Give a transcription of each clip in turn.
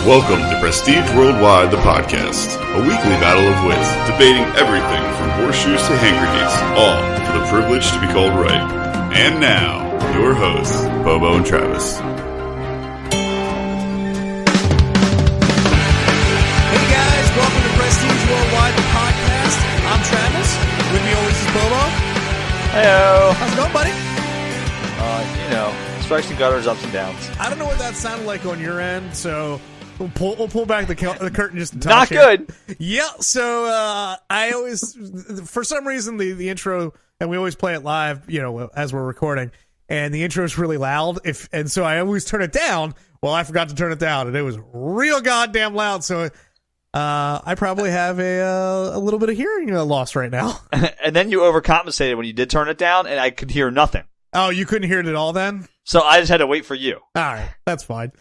Welcome to Prestige Worldwide, the podcast, a weekly battle of wits, debating everything from horseshoes to hand grenades, all for the privilege to be called right. And now, your hosts, Bobo and Travis. Hey guys, welcome to Prestige Worldwide, the podcast. I'm Travis. With me always is Bobo. Heyo. How's it going, buddy? Strikes and gutters, ups and downs. I don't know what that sounded like on your end, so we'll pull back the curtain just a touch. Not good. Yeah, so I always, for some reason, the intro, and we always play it live, as we're recording, and the intro is really loud, and so I always turn it down. Well, I forgot to turn it down, and it was real goddamn loud, so I probably have a little bit of hearing loss right now. And then you overcompensated when you did turn it down, and I could hear nothing. Oh, you couldn't hear it at all then? So I just had to wait for you. All right, that's fine.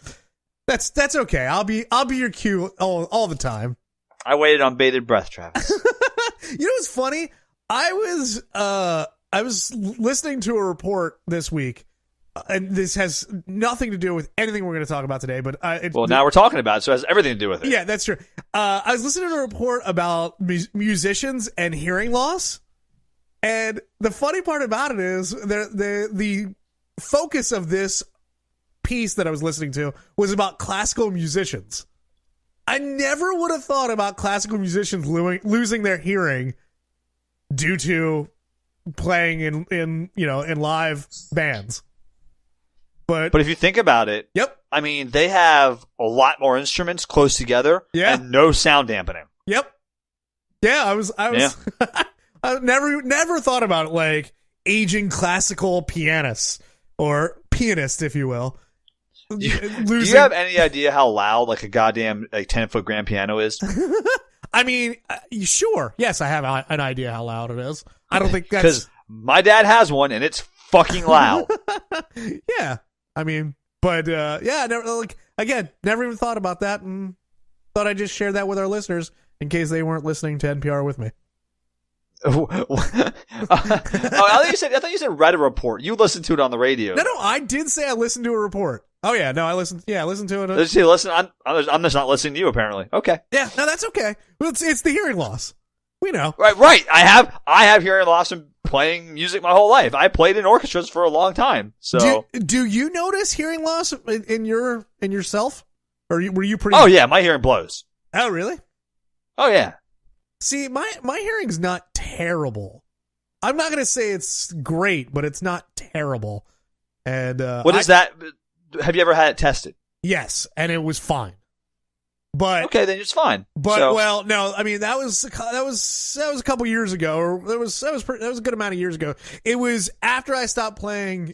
That's okay. I'll be your cue all the time. I waited on bated breath, Travis. You know what's funny? I was listening to a report this week, and this has nothing to do with anything we're going to talk about today. But now we're talking about it, so it has everything to do with it. Yeah, that's true. I was listening to a report about musicians and hearing loss, and the funny part about it is the focus of this piece that I was listening to was about classical musicians. I never would have thought about classical musicians losing their hearing due to playing in live bands. But if you think about it, yep. I mean, they have a lot more instruments close together, and no sound dampening. Yep. Yeah, I was. Yeah. I never thought about it like aging classical pianists or pianists, if you will. Do you have any idea how loud like a goddamn 10-foot grand piano is? I mean, sure. Yes, I have an idea how loud it is. I don't think that's... Because my dad has one, and it's fucking loud. Yeah. I mean, but never even thought about that, and thought I'd just share that with our listeners in case they weren't listening to NPR with me. I thought you said read a report. You listened to it on the radio. No, I did say I listened to a report. Oh yeah, no, I listened. Yeah, I listened to it. Did you listen? I'm just not listening to you. Apparently, okay. Yeah, no, that's okay. Well, it's the hearing loss. We know. Right. I have hearing loss from playing music my whole life. I played in orchestras for a long time. So, do you notice hearing loss in yourself, or were you pretty? Oh yeah, my hearing blows. Oh really? Oh yeah. See, my hearing's not terrible. I'm not gonna say it's great, but it's not terrible. And what is that? Have you ever had it tested? Yes, and it was fine. But okay, then it's fine. But well, no, I mean that was a couple years ago, or that was a good amount of years ago. It was after I stopped playing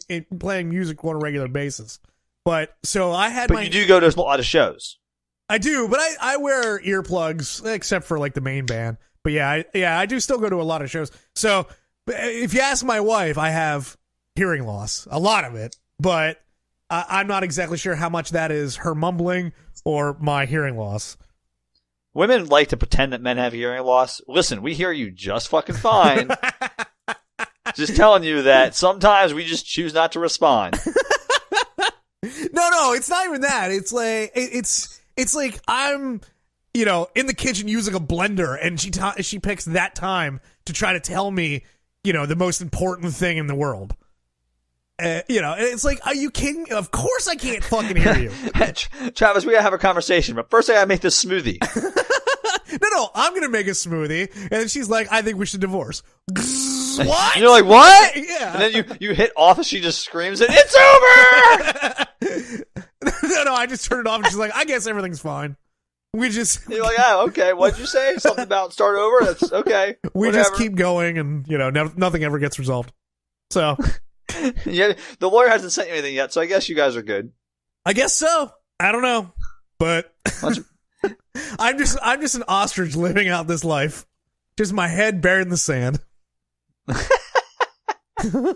music on a regular basis. But so I had. But you do go to a lot of shows. I do, but I wear earplugs except for like the main band. But I do still go to a lot of shows. So if you ask my wife, I have hearing loss, a lot of it, but I'm not exactly sure how much that is her mumbling or my hearing loss. Women like to pretend that men have hearing loss. Listen, we hear you just fucking fine. Just telling you that sometimes we just choose not to respond. No, it's not even that. It's like it's like I'm, in the kitchen using a blender, and she picks that time to try to tell me, the most important thing in the world. It's like, are you kidding me? Of course I can't fucking hear you. Travis, we gotta have a conversation, but first I gotta make this smoothie. No, I'm gonna make a smoothie, and then she's like, I think we should divorce. What? You're like, what? Yeah. And then you hit off, and she just screams, and it's over! No, I just turn it off, and she's like, I guess everything's fine. You're like, oh, okay, what'd you say? Something about start over? That's okay. We whatever. just keep going, and, nothing ever gets resolved. So. Yeah, the lawyer hasn't sent you anything yet, so I guess you guys are good. I guess so. I don't know. But I'm just an ostrich living out this life. Just my head buried in the sand. All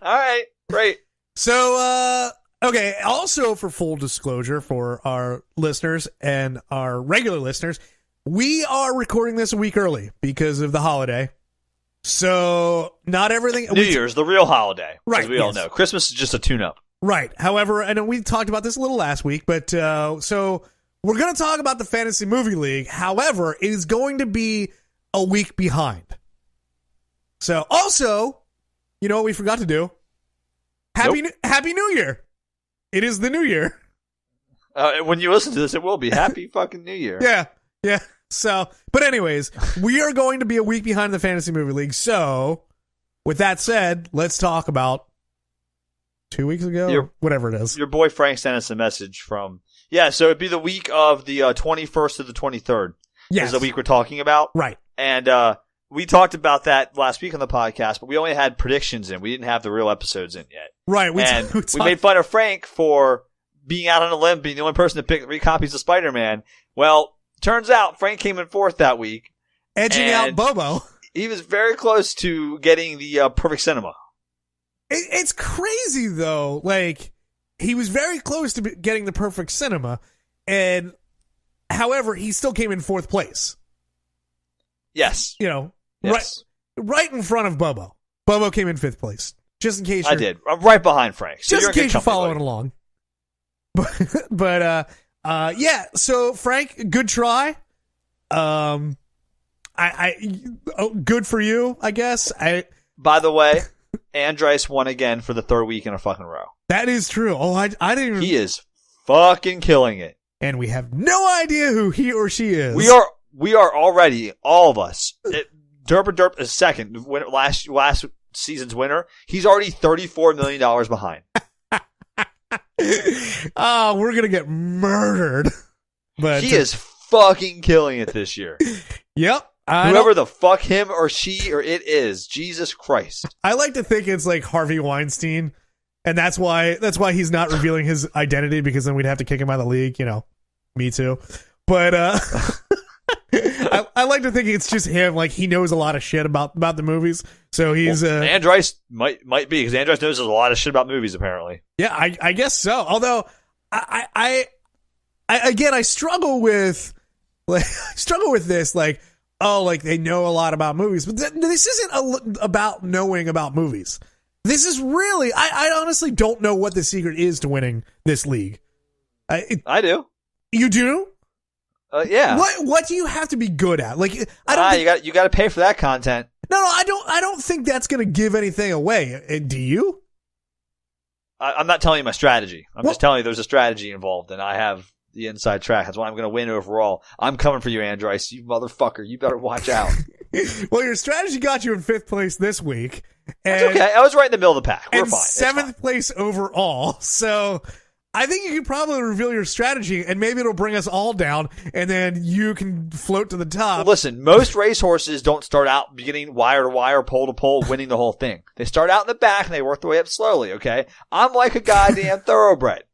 right, great. So, okay, also for full disclosure for our listeners and our regular listeners, we are recording this a week early because of the holiday. So, not everything... New Year's, the real holiday. Right, As we all know. Christmas is just a tune-up. Right. However, I know we talked about this a little last week, but so we're going to talk about the Fantasy Movie League. However, it is going to be a week behind. So also, you know what we forgot to do? Happy New Year. It is the new year. When you listen to this, it will be Happy fucking New Year. Yeah. So, but anyways, we are going to be a week behind the Fantasy Movie League. So, with that said, let's talk about 2 weeks ago, or whatever it is. Your boy Frank sent us a message from, so it'd be the week of the 21st to the 23rd. Yes. Is the week we're talking about. Right. And we talked about that last week on the podcast, but we only had predictions in. We didn't have the real episodes in yet. Right. We made fun of Frank for being out on a limb, being the only person to pick 3 copies of Spider-Man. Well, turns out Frank came in 4th that week. Edging out Bobo. He was very close to getting the perfect cinema. It's crazy, though. Like, he was very close to getting the perfect cinema, and however, he still came in 4th place. Yes. You know, yes. right in front of Bobo. Bobo came in 5th place. Just in case I did. I'm right behind Frank. So just in case you're following along. But so Frank, good try. Good for you, I guess. By the way, Andres won again for the 3rd week in a fucking row. That is true. Oh, I didn't even... He is fucking killing it. And we have no idea who he or she is. We are already, all of us. Derp is second. Last season's winner. He's already $34 million behind. Oh, we're going to get murdered. But he is fucking killing it this year. Yep. Whoever the fuck him or she or it is, Jesus Christ. I like to think it's like Harvey Weinstein, and that's why he's not revealing his identity, because then we'd have to kick him out of the league. You know, me too. But I like to think it's just him. Like, he knows a lot of shit about the movies, so he's Andres might be, because Andres knows a lot of shit about movies apparently. Yeah, I guess so. Although I struggle with this, like, oh, like they know a lot about movies, but this isn't about knowing about movies. This is really, I honestly don't know what the secret is to winning this league. I do. You do? Yeah. What do you have to be good at? Like, I don't. You got to pay for that content. No, I don't think that's going to give anything away. Do you? I'm not telling you my strategy. I'm just telling you there's a strategy involved, and I have the inside track. That's why I'm going to win overall. I'm coming for you, Andres. You motherfucker. You better watch out. Well, your strategy got you in 5th place this week. That's okay. I was right in the middle of the pack. We're and fine. 7th place overall. So I think you could probably reveal your strategy, and maybe it'll bring us all down, and then you can float to the top. Well, listen, most racehorses don't start out beginning wire to wire, pole to pole, winning the whole thing. They start out in the back, and they work their way up slowly, okay? I'm like a goddamn thoroughbred.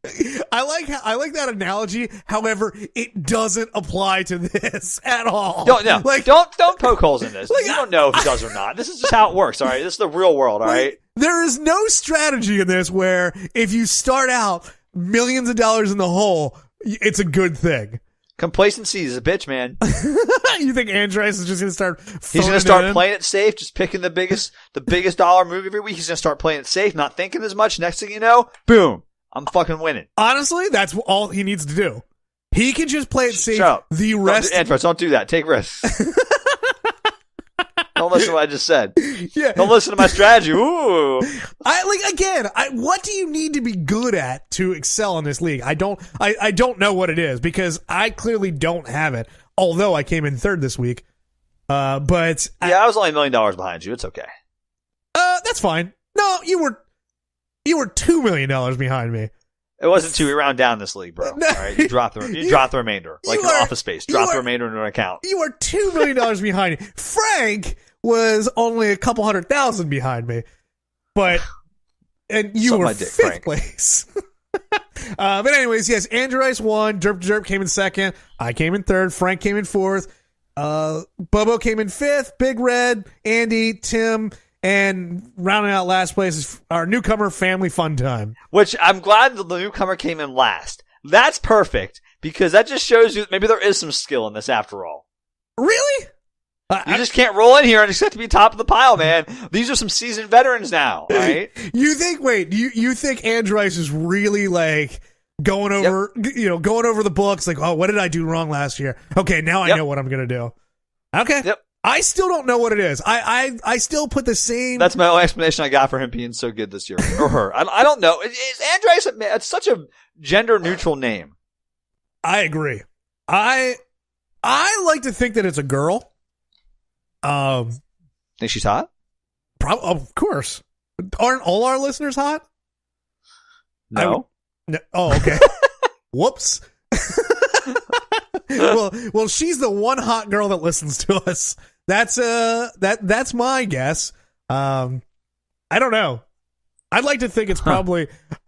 I like that analogy. However, it doesn't apply to this at all. No. Like, don't poke holes in this. Like, you don't know if it does or not. This is just how it works, all right? This is the real world, all right? There is no strategy in this where if you start out millions of dollars in the hole, it's a good thing. Complacency is a bitch, man. You think Andres is just going to start? He's going to start playing it safe, just picking the biggest dollar movie every week. He's going to start playing it safe, not thinking as much. Next thing you know, boom, I'm fucking winning. Honestly, that's all he needs to do. He can just play it safe. The rest, Andres, don't do that. Take risks. Don't listen to what I just said. Yeah. Don't listen to my strategy. Ooh. What do you need to be good at to excel in this league? I don't know what it is, because I clearly don't have it. Although I came in 3rd this week. I was only $1 million behind you. It's okay. That's fine. No, you were $2 million behind me. It wasn't 2. We round down this league, bro. No. All right, you drop the remainder, like an Office Space. Drop the remainder into an account. You are $2 million behind me. Frank was only a couple $100,000 behind me, and you were 5th place. But anyways, yes, Andres won. Derp came in 2nd. I came in 3rd. Frank came in 4th. Bobo came in 5th. Big Red, Andy, Tim. And rounding out last place is our newcomer, Family Fun Time. Which I'm glad the newcomer came in last. That's perfect, because that just shows you maybe there is some skill in this after all. Really? You just can't roll in here and expect to be top of the pile, man. These are some seasoned veterans now, right? You think Andrice is really like going over the books, like, oh, what did I do wrong last year? Okay, now I know what I'm gonna do. Okay. Yep. I still don't know what it is. I still put the same. That's my only explanation I got for him being so good this year, or her. I don't know. Is Andrice? It's such a gender neutral name. I agree. I like to think that it's a girl. Think she's hot? Of course. Aren't all our listeners hot? No. No. Oh, okay. Whoops. well, she's the one hot girl that listens to us. That's my guess. I don't know. I'd like to think it's probably.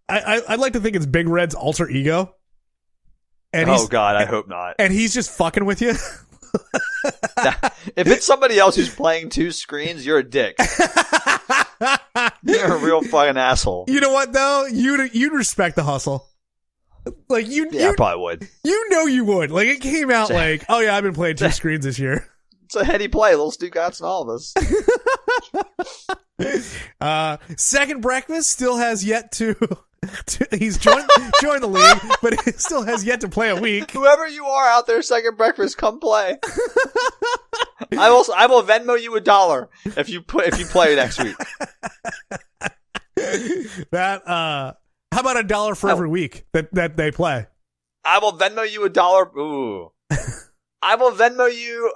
I'd like to think it's Big Red's alter ego. And oh God, I hope not. And he's just fucking with you. If it's somebody else who's playing two screens, you're a dick. You're a real fucking asshole. You know what though? You'd respect the hustle. Like I probably would. You would. Like it came out like, oh yeah, I've been playing two screens this year. It's a heady play. Little Stu Gotts and all of us. Second Breakfast still has yet to he's joined the league, but he still has yet to play a week. Whoever you are out there, Second Breakfast, come play. I will Venmo you $1 if you play next week. That how about $1 for every week that they play? I will Venmo you $1. Ooh. I will Venmo you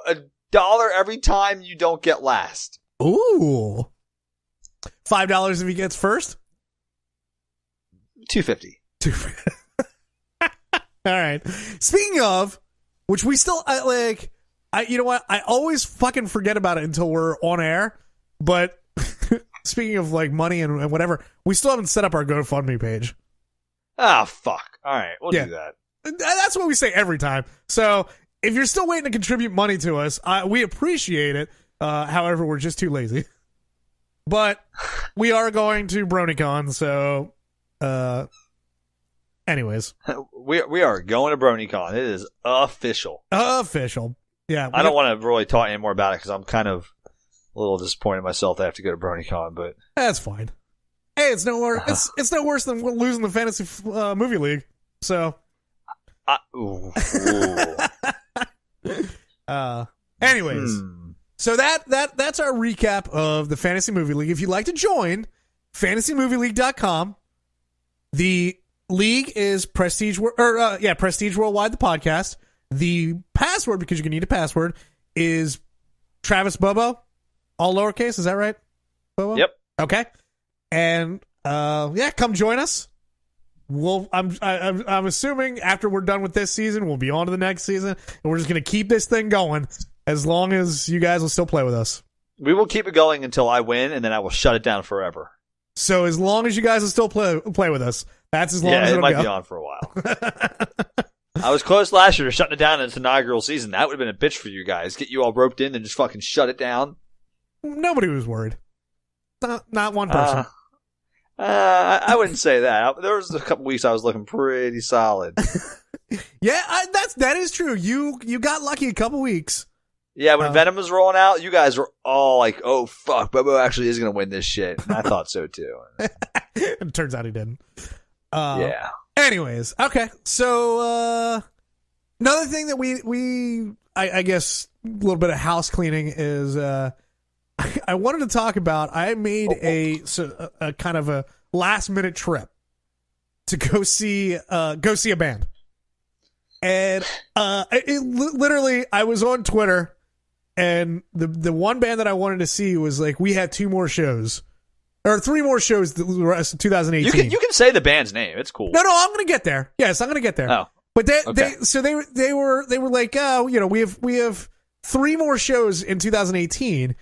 $1 every time you don't get last. Ooh. $5 if he gets first? $2.50. All right. Speaking of, which we still you know what? I always fucking forget about it until we're on air. But speaking of like money and whatever, we still haven't set up our GoFundMe page. Ah, fuck. All right, we'll do that. That's what we say every time. So if you're still waiting to contribute money to us, we appreciate it. However, we're just too lazy. But we are going to BronyCon, so anyways. We are going to BronyCon. It is official. Official. Yeah. I don't want to really talk any more about it because I'm kind of a little disappointed in myself that I have to go to BronyCon, but that's fine. Hey, it's no worse. It's no worse than losing the fantasy movie league. So. Anyways. So that's our recap of the Fantasy Movie League. If you'd like to join, fantasymovieleague.com. The league is Prestige Worldwide, the podcast. The password, because you're going to need a password, is Travis Bobo, all lowercase. Is that right, Bobo? Yep. Okay. And come join us. I'm assuming after we're done with this season, we'll be on to the next season, and we're just going to keep this thing going. As long as you guys will still play with us. We will keep it going until I win, and then I will shut it down forever. So as long as you guys will still play with us, that's as long as it might be on for a while. I was close last year to shutting it down in its inaugural season. That would have been a bitch for you guys. Get you all roped in and just fucking shut it down. Nobody was worried. Not one person. I wouldn't say that. There was a couple weeks I was looking pretty solid. Yeah, that is true. You got lucky a couple weeks. Yeah, when Venom was rolling out, you guys were all like, oh, fuck, Bobo actually is going to win this shit. And I thought so, too. It turns out he didn't. Yeah. Anyways, okay. So, another thing that I guess a little bit of house cleaning is, I wanted to talk about, I made a kind of a last-minute trip to go see a band. And literally, I was on Twitter, and the one band that I wanted to see was like, we have 2 more shows. Or 3 more shows the rest of 2018. You can say the band's name. It's cool. No, I'm going to get there. Yes, I'm going to get there. Oh. But they were like, oh, we have 3 more shows in 2018.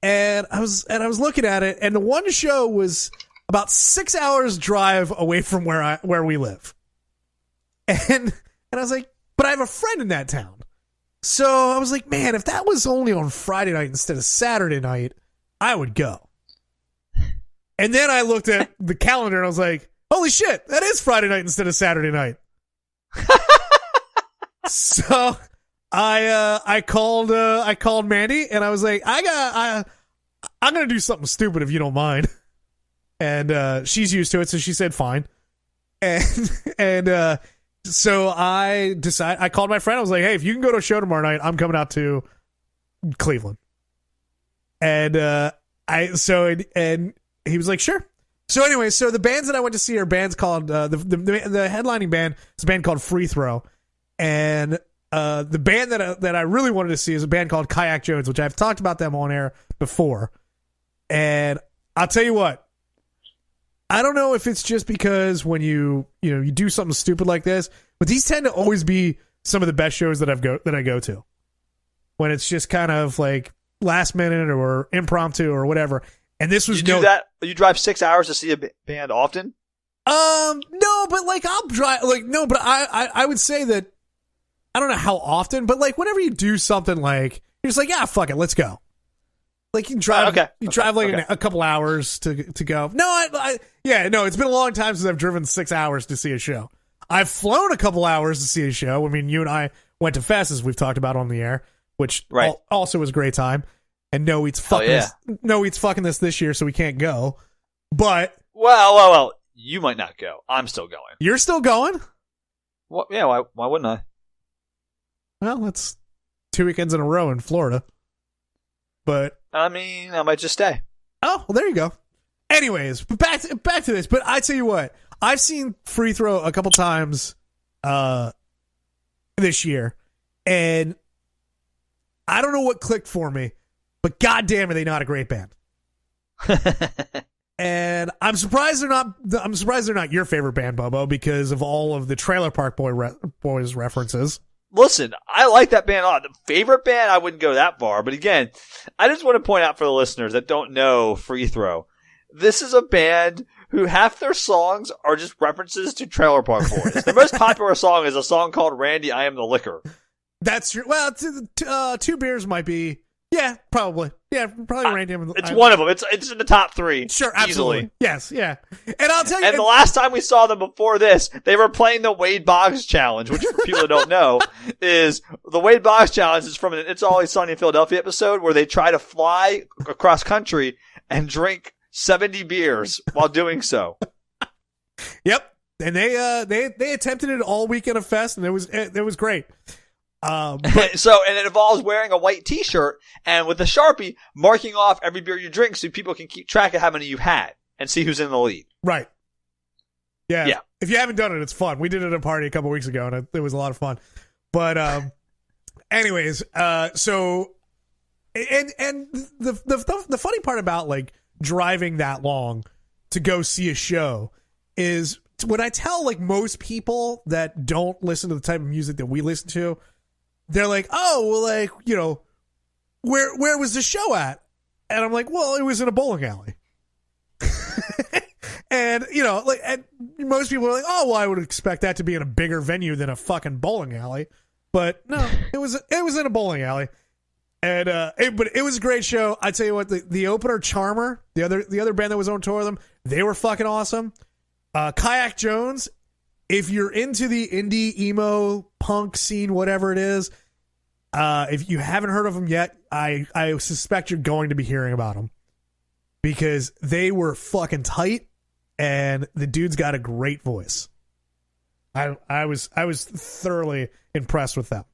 And I was looking at it, and the one show was about 6 hours drive away from where we live. And I was like, but I have a friend in that town. So I was like, man, if that was only on Friday night instead of Saturday night, I would go. And then I looked at the calendar and I was like, holy shit, that is Friday night instead of Saturday night. So I called Mandy and I was like, I'm gonna do something stupid if you don't mind. And she's used to it, so she said fine. And so I called my friend. I was like, hey, if you can go to a show tomorrow night, I'm coming out to Cleveland. And and he was like, sure. So anyway, so the bands that I went to see are bands called the headlining band is a band called Free Throw, and the band that I really wanted to see is a band called Kayak Jones, which I've talked about them on air before. And I'll tell you what, I don't know if it's just because when you do something stupid like this, but these tend to always be some of the best shows that I go to, when it's just kind of like last minute or impromptu or whatever. And this was You drive 6 hours to see a band often? No, but like I'll drive but I would say that I don't know how often, but like whenever you do something like you're just like, yeah, fuck it, let's go. Like you drive, a couple hours to go. No, it's been a long time since I've driven 6 hours to see a show. I've flown a couple hours to see a show. I mean, you and I went to Fest, as we've talked about on the air, which also was a great time. And no eats fucking this year, so we can't go. But well, you might not go. I'm still going. You're still going? Well, yeah. Why wouldn't I? Well, that's 2 weekends in a row in Florida. But I mean, I might just stay. Oh, well, there you go. Anyways, back to this. But I tell you what, I've seen Free Throw a couple times this year, and I don't know what clicked for me, but goddamn, are they not a great band? And I'm surprised they're not your favorite band, Bobo, because of all of the Trailer Park Boys references. Listen, I like that band a lot. The favorite band, I wouldn't go that far. But again, I just want to point out for the listeners that don't know Free Throw, this is a band who half their songs are just references to Trailer Park Boys. Their most popular song is a song called Randy, I Am the Liquor. That's true. Well, 2 beers might be. Yeah, probably. Yeah, probably Randy. It's one of them. It's in the top 3. Sure, absolutely. Easily. Yes, yeah. And I'll tell you. And the last time we saw them before this, they were playing the Wade Boggs Challenge, which for people who don't know, is the Wade Boggs Challenge is from an It's Always Sunny in Philadelphia episode where they try to fly across country and drink 70 beers while doing so. Yep. And they attempted it all weekend of Fest, and it was great. And it involves wearing a white T-shirt and with a Sharpie marking off every beer you drink so people can keep track of how many you've had and see who's in the lead. Right. Yeah. If you haven't done it, it's fun. We did it at a party a couple weeks ago, and it was a lot of fun. But anyways, so and the funny part about like driving that long to go see a show is when I tell like most people that don't listen to the type of music that we listen to, they're like, oh, well, like, you know, where was the show at? And I'm like, well, it was in a bowling alley. And, you know, like, and most people are like, oh, well, I would expect that to be in a bigger venue than a fucking bowling alley. But no, it was in a bowling alley. And, but it was a great show. I tell you what, the opener, Charmer, the other band that was on tour with them, they were fucking awesome. Kayak Jones, if you're into the indie, emo, punk scene, whatever it is, if you haven't heard of them yet, I suspect you're going to be hearing about them because they were fucking tight, and the dude's got a great voice. I was thoroughly impressed with them.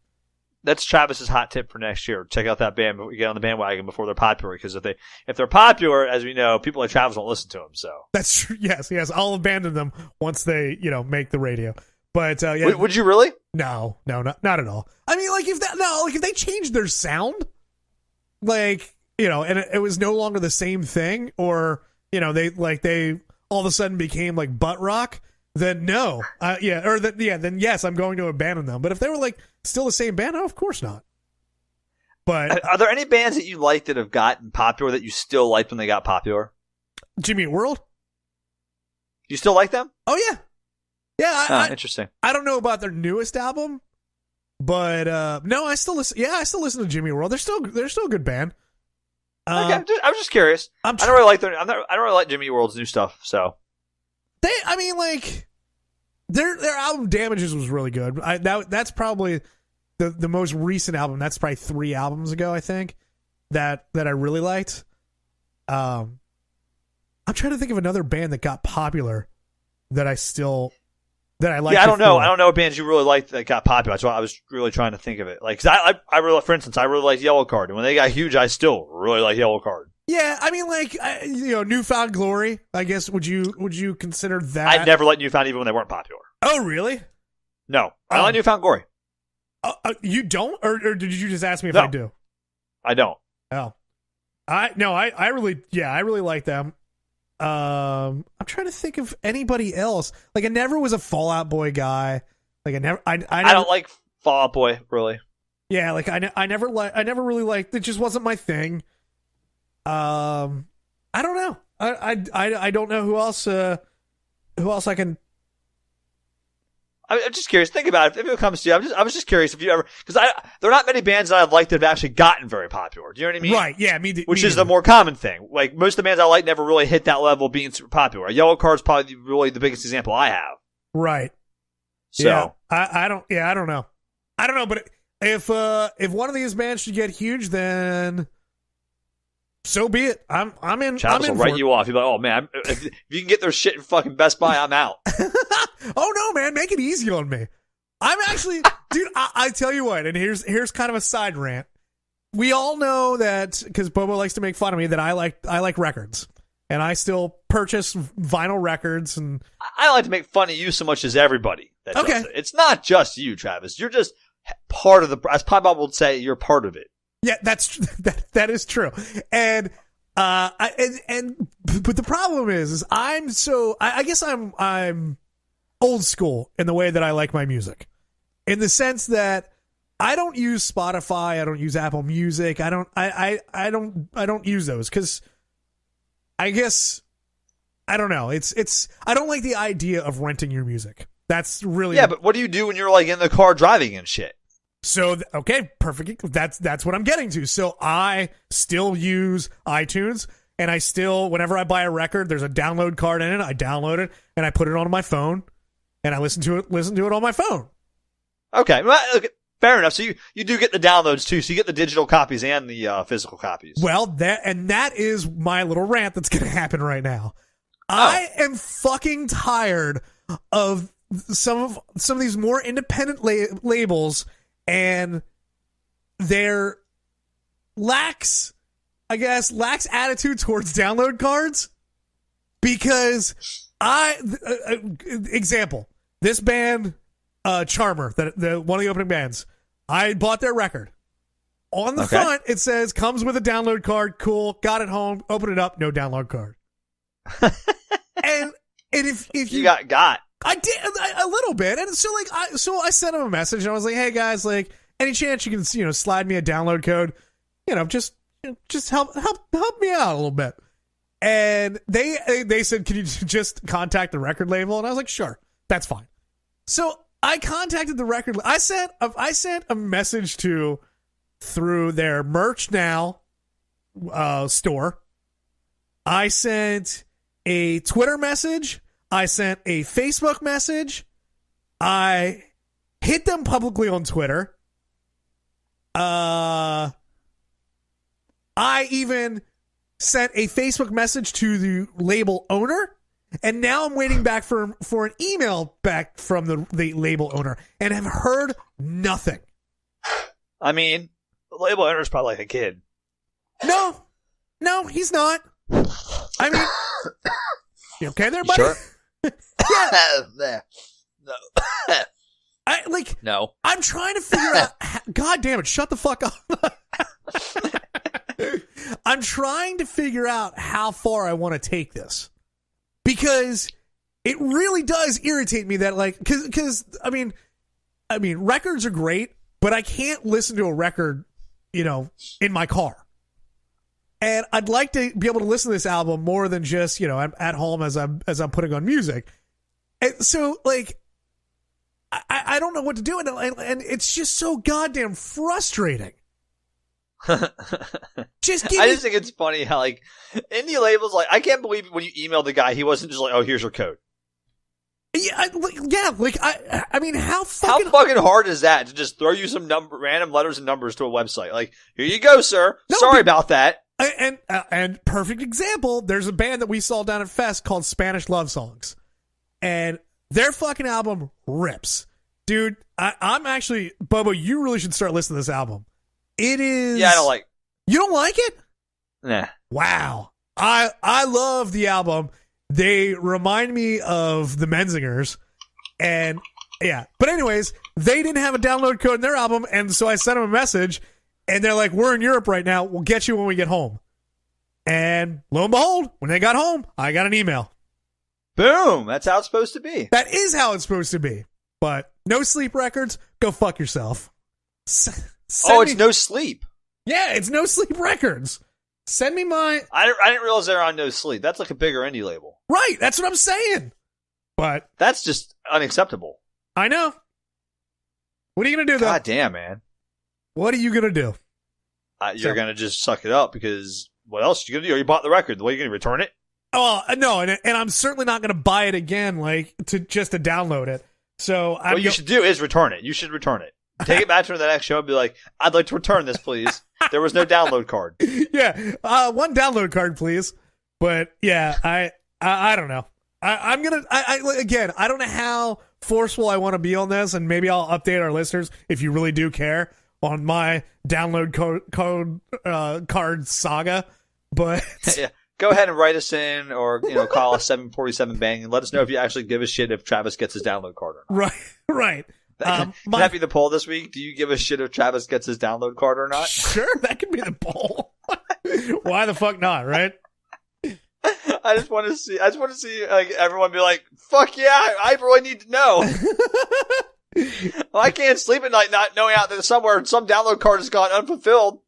That's Travis's hot tip for next year. Check out that band, but get on the bandwagon before they're popular. Because if they're popular, as we know, people like Travis won't listen to them. So that's true. Yes. I'll abandon them once they, make the radio. But yeah, would you really? No, not at all. I mean, like if they changed their sound, like and it was no longer the same thing, or they all of a sudden became like butt rock. Then no, then yes, I'm going to abandon them. But if they were like still the same band, no, of course not. But are there any bands that you like that have gotten popular that you still liked when they got popular? Jimmy Eat World. You still like them? Oh yeah. Interesting. I don't know about their newest album, but no, I still listen. Yeah, I still listen to Jimmy Eat World. They're still a good band. Okay, I was just curious. I don't really like I don't really like Jimmy Eat World's new stuff. So. Their album Damages was really good. That's probably the most recent album, that's probably 3 albums ago, I think, that I really liked. I'm trying to think of another band that got popular that I liked. Yeah, I don't know. I don't know what bands you really liked that got popular. That's why I was really trying to think of it. Like, 'cause I really, for instance, I really like Yellow Card, and when they got huge, I still really like Yellow Card. Yeah, I mean, like, Newfound Glory, I guess, would you consider that? I never liked Newfound even when they weren't popular. Oh, really? No. I like Newfound Glory. You don't? Or did you just ask me if No. I do? I don't. Oh. I really like them. I'm trying to think of anybody else. Like, I never was a Fall Out Boy guy. Like, I don't like Fall Out Boy, really. Yeah, like, I never really liked, it just wasn't my thing. I don't know. I don't know who else I can. I'm just curious. Think about it. If it comes to you, I was just curious if you ever, because there are not many bands that I've liked that have actually gotten very popular. Do you know what I mean? Right. Yeah. Which is the more common thing. Like, most of the bands I like never really hit that level of being super popular. Yellow Card's probably really the biggest example I have. Right. So yeah, I don't know. I don't know, but if one of these bands should get huge, then so be it. I'm in. Travis will write you off. You'll be like, oh man, if you can get their shit in fucking Best Buy, I'm out. Oh no, man, make it easy on me. I'm actually, dude. I tell you what, and here's kind of a side rant. We all know that, because Bobo likes to make fun of me, that I like records, and I still purchase vinyl records. And I like to make fun of you so much as everybody. That okay, does it. It's not just you, Travis. You're just part of the. As Bob would say, you're part of it. Yeah, that is true. And but the problem is I guess I'm old school in the way that I like my music, in the sense that I don't use Spotify, I don't use Apple Music, I don't use those, because I guess, I don't know, it's I don't like the idea of renting your music. That's really, yeah. But what do you do when you're like in the car driving and shit? So, okay, perfect. That's what I'm getting to. So I still use iTunes, and I still, whenever I buy a record, there's a download card in it. I download it and I put it on my phone, and I listen to it on my phone. Okay, well, fair enough. So you do get the downloads too. So you get the digital copies and the physical copies. Well, that is my little rant that's going to happen right now. Oh. I am fucking tired of some of these more independent labels and their lax attitude towards download cards, because example, this band, Charmer, the one of the opening bands, I bought their record. On the front, it says, comes with a download card. Cool. Got it home. Open it up. No download card. and if you got. I did a little bit, and so I sent them a message, and I was like, "Hey guys, like, any chance you can slide me a download code? Just help me out a little bit." And they said, "Can you just contact the record label?" And I was like, "Sure, that's fine." So I contacted the record. I sent a message through their Merch Now store. I sent a Twitter message. I sent a Facebook message. I hit them publicly on Twitter. I even sent a Facebook message to the label owner, and now I'm waiting back for an email back from the label owner, and have heard nothing. I mean, the label owner's probably like a kid. No, he's not. I mean, you okay there, buddy? Sure. Yeah. No. No. I'm trying to figure out. God damn it! Shut the fuck up. I'm trying to figure out how far I want to take this, because it really does irritate me that, like, because I mean, records are great, but I can't listen to a record, in my car. And I'd like to be able to listen to this album more than just, I'm at home as I'm putting on music. And so, like, I don't know what to do, and it's just so goddamn frustrating. I just think it's funny how, like, indie labels, like, I can't believe when you emailed the guy, he wasn't just like, "Oh, here's your code." I mean, how fucking hard is that to just throw you some random letters and numbers to a website? Like, here you go, sir. Sorry about that. And perfect example, there's a band that we saw down at Fest called Spanish Love Songs. And their fucking album rips. Dude, I'm actually, Bobo, you really should start listening to this album. It is... Yeah, I don't like... You don't like it? Nah. Wow. I love the album. They remind me of the Menzingers. And, yeah. But anyways, they didn't have a download code in their album, and so I sent them a message, and they're like, we're in Europe right now. We'll get you when we get home. And lo and behold, when they got home, I got an email. Boom. That's how it's supposed to be. That is how it's supposed to be. But No Sleep Records, go fuck yourself. It's No Sleep. Yeah, it's No Sleep Records. Send me my... I didn't realize they're on No Sleep. That's like a bigger indie label. Right, that's what I'm saying. But... That's just unacceptable. I know. What are you going to do, though? God damn, man. What are you going to do? You're going to just suck it up because what else are you going to do? You bought the record. The way you're going to return it? Oh, no, and I'm certainly not going to buy it again, like, to download it. So what you should do is return it. You should return it. Take it back to the next show and be like, I'd like to return this, please. There was no download card. Yeah, one download card, please. But yeah, I don't know. I'm gonna again. I don't know how forceful I want to be on this, and maybe I'll update our listeners if you really do care on my download card saga. But yeah. Go ahead and write us in, or call us 747 Bang and let us know if you actually give a shit if Travis gets his download card or not. Right. Can that be the poll this week? Do you give a shit if Travis gets his download card or not? Sure, that could be the poll. Why the fuck not, right? I just want to see like everyone be like, "Fuck yeah, I really need to know." Well, I can't sleep at night not knowing out there somewhere some download card has gone unfulfilled.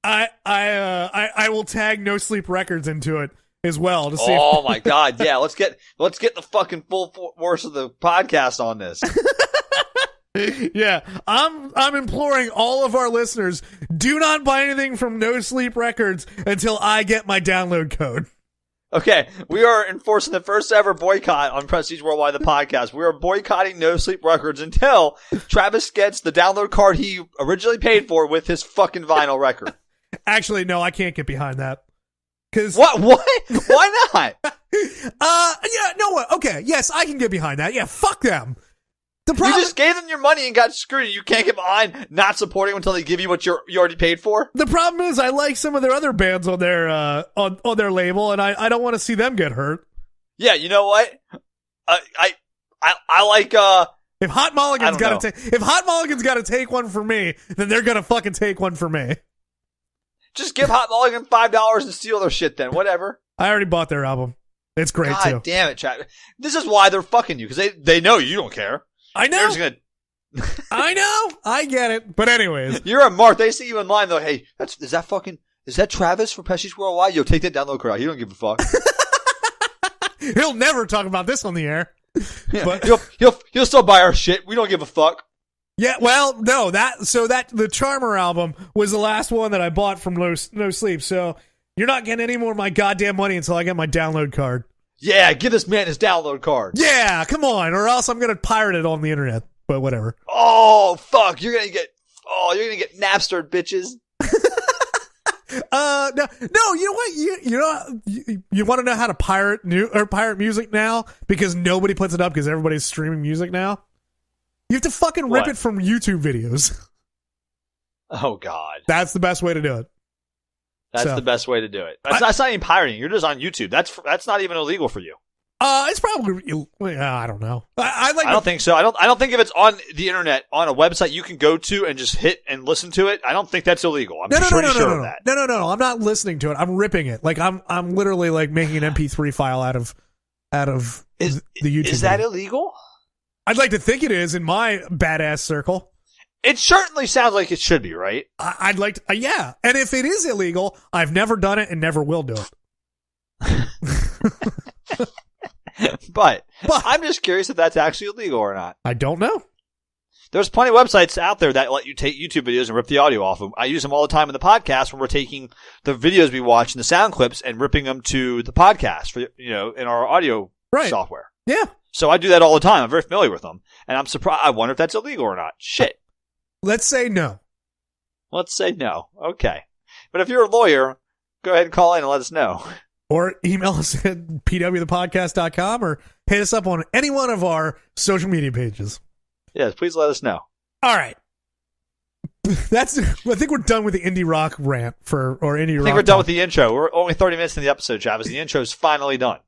I will tag No Sleep Records into it as well to see. Oh my god, yeah, let's get the fucking full force of the podcast on this. Yeah, I'm imploring all of our listeners, do not buy anything from No Sleep Records until I get my download code. Okay, we are enforcing the first ever boycott on Prestige Worldwide, the podcast. We are boycotting No Sleep Records until Travis gets the download card he originally paid for with his fucking vinyl record. Actually, no, I can't get behind that. What? Why not? Yeah, no, okay, yes, I can get behind that. Yeah, fuck them. You just gave them your money and got screwed. You can't get behind not supporting them until they give you what you already paid for. The problem is, I like some of their other bands on their on their label, and I don't want to see them get hurt. Yeah, you know what? I like if Hot Mulligan's got to take one for me, then they're gonna fucking take one for me. Just give Hot Mulligan $5 and steal their shit. Then whatever. I already bought their album. It's great too. God damn it, Chad. This is why they're fucking you because they know you don't care. I know. I know. I get it. But anyways. You're a mark. They see you in line, though. Hey, is that Travis for Prestige Worldwide? Yo, take that download card out. He don't give a fuck. He'll never talk about this on the air. Yeah, but he'll still buy our shit. We don't give a fuck. Yeah, well, no, the Charmer album was the last one that I bought from No Sleep. So you're not getting any more of my goddamn money until I get my download card. Yeah, give this man his download card. Yeah, come on, or else I'm gonna pirate it on the internet. But whatever. Oh fuck, you're gonna get Napstered, bitches. No, you know what? You want to know how to pirate music now because nobody puts it up because everybody's streaming music now. You have to fucking rip it from YouTube videos. Oh god, that's the best way to do it. That's the best way to do it. That's not even pirating. You're just on YouTube. That's not even illegal for you. It's probably. I don't know. I don't think so. I don't think if it's on the internet on a website you can go to and just hit and listen to it. I don't think that's illegal. I'm pretty sure of that. No. I'm not listening to it. I'm ripping it. Like I'm literally like making an MP3 file out of the YouTube. Is that illegal? I'd like to think it is in my badass circle. It certainly sounds like it should be, right? I'd like to, yeah. And if it is illegal, I've never done it and never will do it. But I'm just curious if that's actually illegal or not. I don't know. There's plenty of websites out there that let you take YouTube videos and rip the audio off them. I use them all the time in the podcast when we're taking the videos we watch and the sound clips and ripping them to the podcast for in our audio software. Yeah. So I do that all the time. I'm very familiar with them. And I'm surprised. I wonder if that's illegal or not. Shit. Let's say no. Let's say no. Okay. But if you're a lawyer, go ahead and call in and let us know. Or email us at pwthepodcast.com or hit us up on any one of our social media pages. Yes, please let us know. All right. I think we're done with the indie rock rant or indie rock. I think we're done with the intro. We're only 30 minutes in the episode, Travis. The intro's finally done.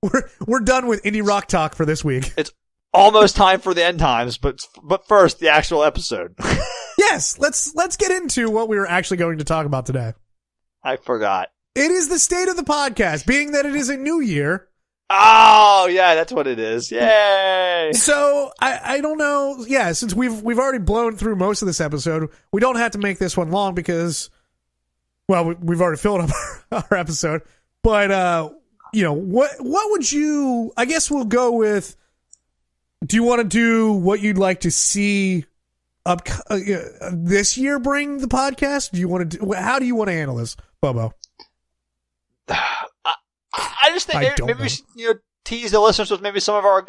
We're done with indie rock talk for this week. It's almost time for the end times, but first, the actual episode. Yes, let's get into what we were actually going to talk about today. I forgot. It is the state of the podcast, being that it is a new year. Oh, yeah, that's what it is. Yay! So, I don't know. Yeah, since we've already blown through most of this episode, we don't have to make this one long because, well, we've already filled up our episode. But, what would you, I guess we'll go with, do you want to do what you'd like to see up this year bring the podcast? How do you want to handle this, Bobo? I just think maybe we should, tease the listeners with maybe some of our,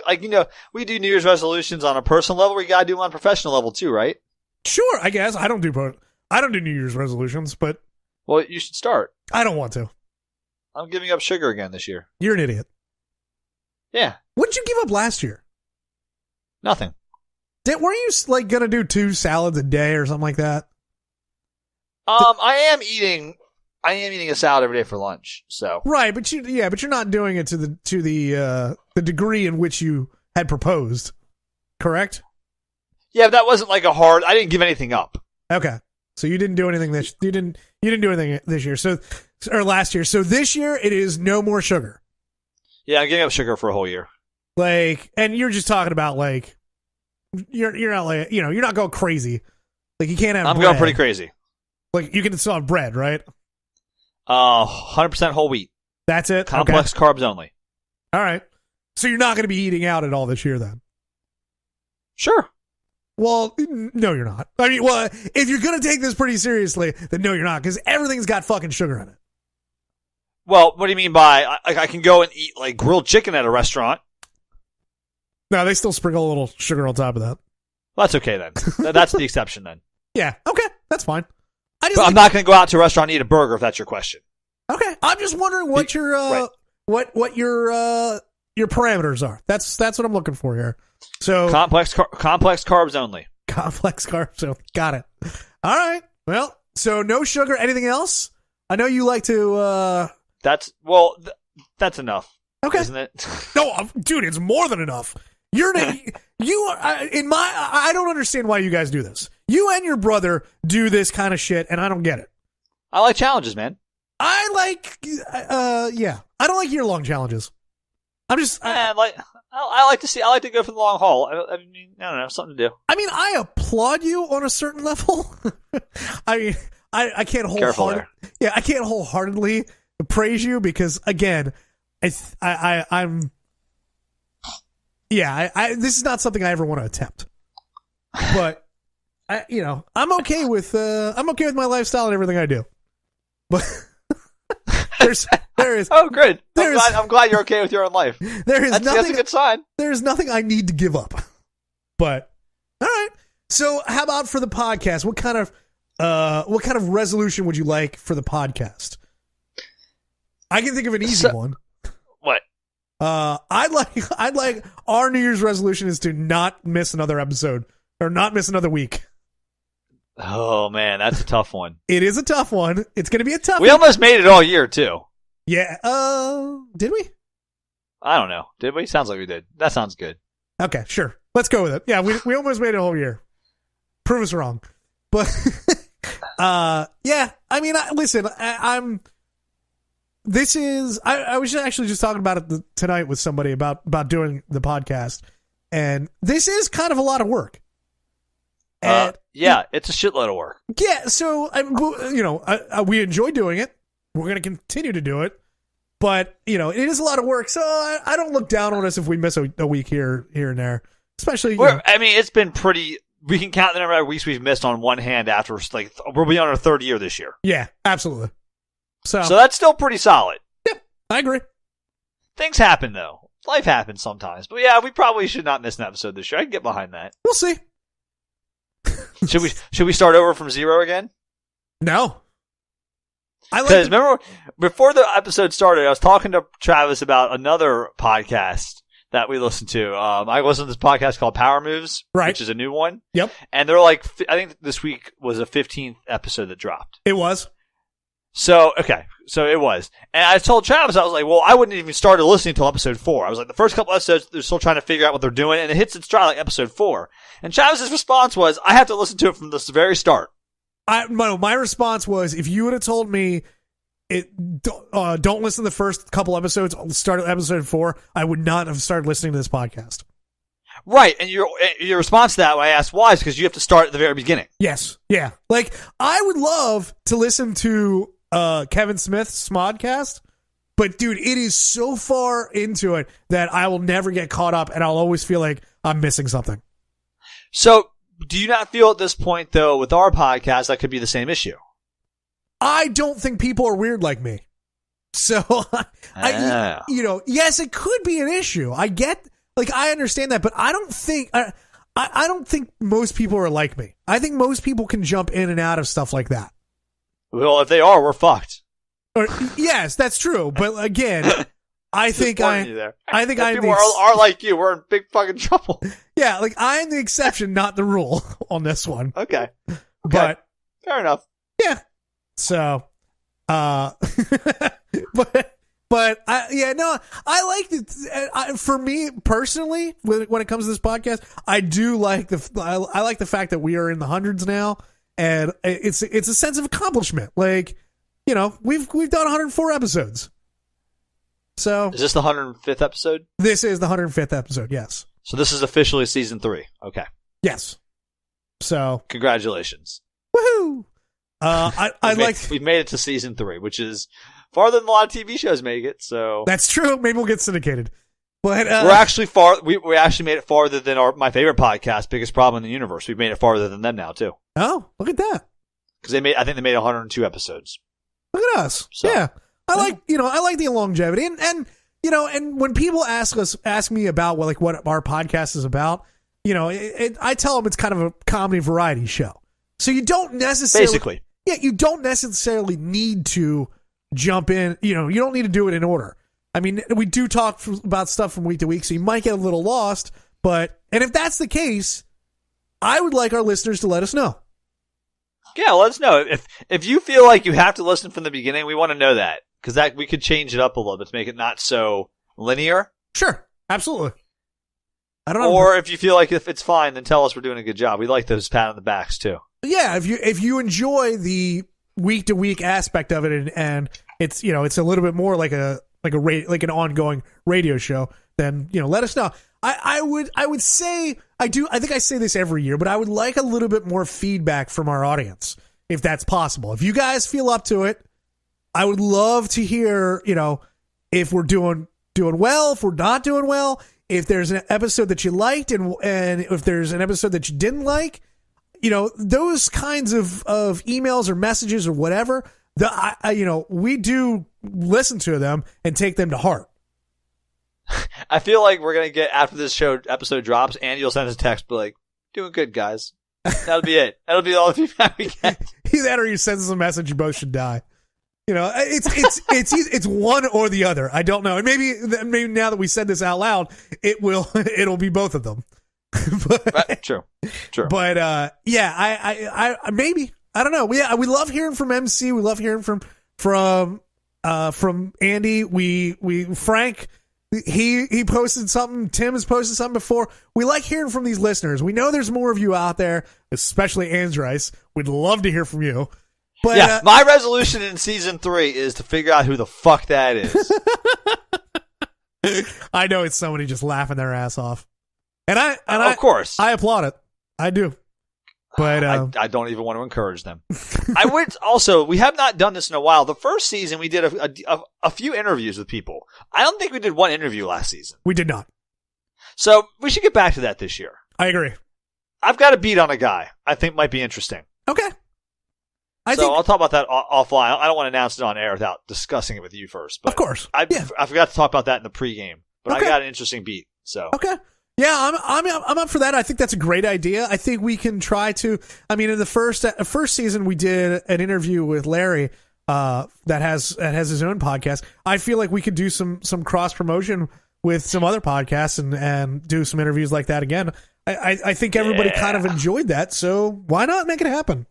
we do New Year's resolutions on a personal level. We gotta do them on a professional level too, right? Sure, I guess. I don't do New Year's resolutions, but well, you should start. I don't want to. I'm giving up sugar again this year. You're an idiot. Yeah. What did you give up last year? Nothing. Weren't you gonna do 2 salads a day or something like that? I am eating a salad every day for lunch. So right, but you're not doing it to the degree in which you had proposed, correct? Yeah, but that wasn't like a hard. I didn't give anything up. Okay, so you didn't do anything you didn't do anything this year. Or last year. So this year it is no more sugar. Yeah, I'm giving up sugar for a whole year. And you're just talking about you're not you're not going crazy. You can't have. I'm bread. going pretty crazy. You can still have bread, right? 100% whole wheat. That's it. Complex carbs only. All right. So you're not going to be eating out at all this year, then? Sure. Well, no, you're not. I mean, well, if you're going to take this pretty seriously, then no, you're not, because everything's got fucking sugar in it. Well, what do you mean by I can go and eat grilled chicken at a restaurant? No, they still sprinkle a little sugar on top of that. Well, that's okay then. That's the exception then. Yeah. Okay, that's fine. I'm not going to go out to a restaurant and eat a burger if that's your question. Okay, I'm just wondering what your right. what your parameters are. That's what I'm looking for here. So complex carbs only. Complex carbs only. Got it. All right. Well, so no sugar. Anything else? I know you like to. That's enough. Okay, isn't it? No, dude, it's more than enough. I don't understand why you guys do this. You and your brother do this kind of shit, and I don't get it. I like challenges, man. I don't like year-long challenges. I like to go for the long haul. I mean, I don't know, something to do. I mean, I applaud you on a certain level. I mean, I can't I can't wholeheartedly praise you because, again, I'm. Yeah, this is not something I ever want to attempt. But I'm okay with my lifestyle and everything I do. But there is. Oh, good. I'm glad you're okay with your own life. That's a good sign. There's nothing I need to give up. But all right. So how about for the podcast? What kind of resolution would you like for the podcast? I can think of an easy one. What? I'd like our New Year's resolution is to not miss another episode or not miss another week. Oh man, that's a tough one. It is a tough one. It's going to be a tough. We almost made it all year too. Yeah. Did we? I don't know. Did we? Sounds like we did. That sounds good. Okay, sure. Let's go with it. Yeah, we almost made it a whole year. Prove us wrong. But yeah. I mean, listen. I was actually just talking about it tonight with somebody about doing the podcast, and this is kind of a lot of work. And yeah, it's a shitload of work. Yeah, so we enjoy doing it. We're going to continue to do it, but it is a lot of work. So I don't look down on us if we miss a week here and there, especially. I mean, it's been pretty. We can count the number of weeks we've missed on one hand. After we'll be on our third year this year. Yeah, absolutely. So that's still pretty solid. Yep, I agree. Things happen though. life happens sometimes. But yeah, we probably should not miss an episode this year. I can get behind that. We'll see. Should we start over from zero again? No. Because remember, before the episode started, I was talking to Travis about another podcast that we listen to. I listened to this podcast called Power Moves, which is a new one. Yep. And they're like, I think this week was a 15th episode that dropped. It was. So it was. And I told Travis, I was like, well, I wouldn't even started listening until episode 4. I was like, the first couple episodes, they're still trying to figure out what they're doing, and it hits its stride like episode 4. And Travis's response was, I have to listen to it from the very start. My response was, if you would have told me don't listen to the first couple episodes, start at episode 4, I would not have started listening to this podcast. Right, and your response to that, when I asked why, is because you have to start at the very beginning. Yes, yeah. Like, I would love to listen to Kevin Smith's Smodcast, but dude, it is so far into it that I will never get caught up, and I'll always feel like I'm missing something. So, do you not feel at this point, though, with our podcast, that could be the same issue? I don't think people are weird like me. So, yes, it could be an issue. I understand that, but I don't think I don't think most people are like me. I think most people can jump in and out of stuff like that. Well, if they are, we're fucked. Yes, that's true. But again, I think people I'm are like you. We're in big fucking trouble. Yeah, like I'm the exception, not the rule on this one. Okay. But fair enough. Yeah. So, I like it. For me personally, when it comes to this podcast, I do like I like the fact that we are in the hundreds now, and it's a sense of accomplishment. Like, we've done 104 episodes. So, is this the 105th episode? This is the 105th episode. Yes. So this is officially season 3. Okay. Yes. So, congratulations. Woohoo! We've made it to season 3, which is farther than a lot of TV shows make it. So that's true. Maybe we'll get syndicated. But we're actually we actually made it farther than my favorite podcast, Biggest Problem in the Universe. We've made it farther than them now too. Oh, look at that! Because I think they made 102 episodes. Look at us. So, yeah, I like the longevity, and when people ask me about what our podcast is about, I tell them it's kind of a comedy variety show. So you don't necessarily you don't necessarily need to jump in. You don't need to do it in order. I mean, we do talk about stuff from week to week, so you might get a little lost. And if that's the case, I would like our listeners to let us know. Yeah, let us know. If you feel like you have to listen from the beginning, we want to know that. Because we could change it up a little bit to make it not so linear. Sure, absolutely. I don't know. Or if you feel like if it's fine, then tell us we're doing a good job. We like those pat on the backs too. Yeah, if you enjoy the week to week aspect of it, and it's it's a little bit more like an ongoing radio show, then let us know. I would say I think I say this every year, but I would like a little bit more feedback from our audience if that's possible. If you guys feel up to it, I would love to hear if we're doing well, if we're not doing well, if there's an episode that you liked, and if there's an episode that you didn't like. Those kinds of emails or messages or whatever, we do listen to them and take them to heart. I feel like we're going to get, after this episode drops, Andy will send us a text, be like, doing good, guys. That'll be it. That'll be all the feedback we get. Either that or you send us a message, you both should die. It's one or the other. I don't know. And maybe now that we said this out loud, it'll be both of them. True. But I maybe, I don't know. We love hearing from MC. We love hearing from Andy. We Frank. He posted something. Tim has posted something before. We like hearing from these listeners. We know there's more of you out there, especially Andrice. We'd love to hear from you. But yeah, my resolution in season 3 is to figure out who the fuck that is. I know it's somebody just laughing their ass off. Of course, I applaud it. I do, but I don't even want to encourage them. I would also. We have not done this in a while. The first season, we did a few interviews with people. I don't think we did one interview last season. We did not. So we should get back to that this year. I agree. I've got a beat on a guy I think might be interesting. Okay. I'll talk about that offline. I don't want to announce it on air without discussing it with you first. But of course. I forgot to talk about that in the pregame. But Okay. I got an interesting beat. So Okay. Yeah, I'm up for that. I think that's a great idea. I think we can try to. I mean, in the first season, we did an interview with Larry that has his own podcast. I feel like we could do some cross promotion with some other podcasts and do some interviews like that again. I think everybody kind of enjoyed that, so why not make it happen?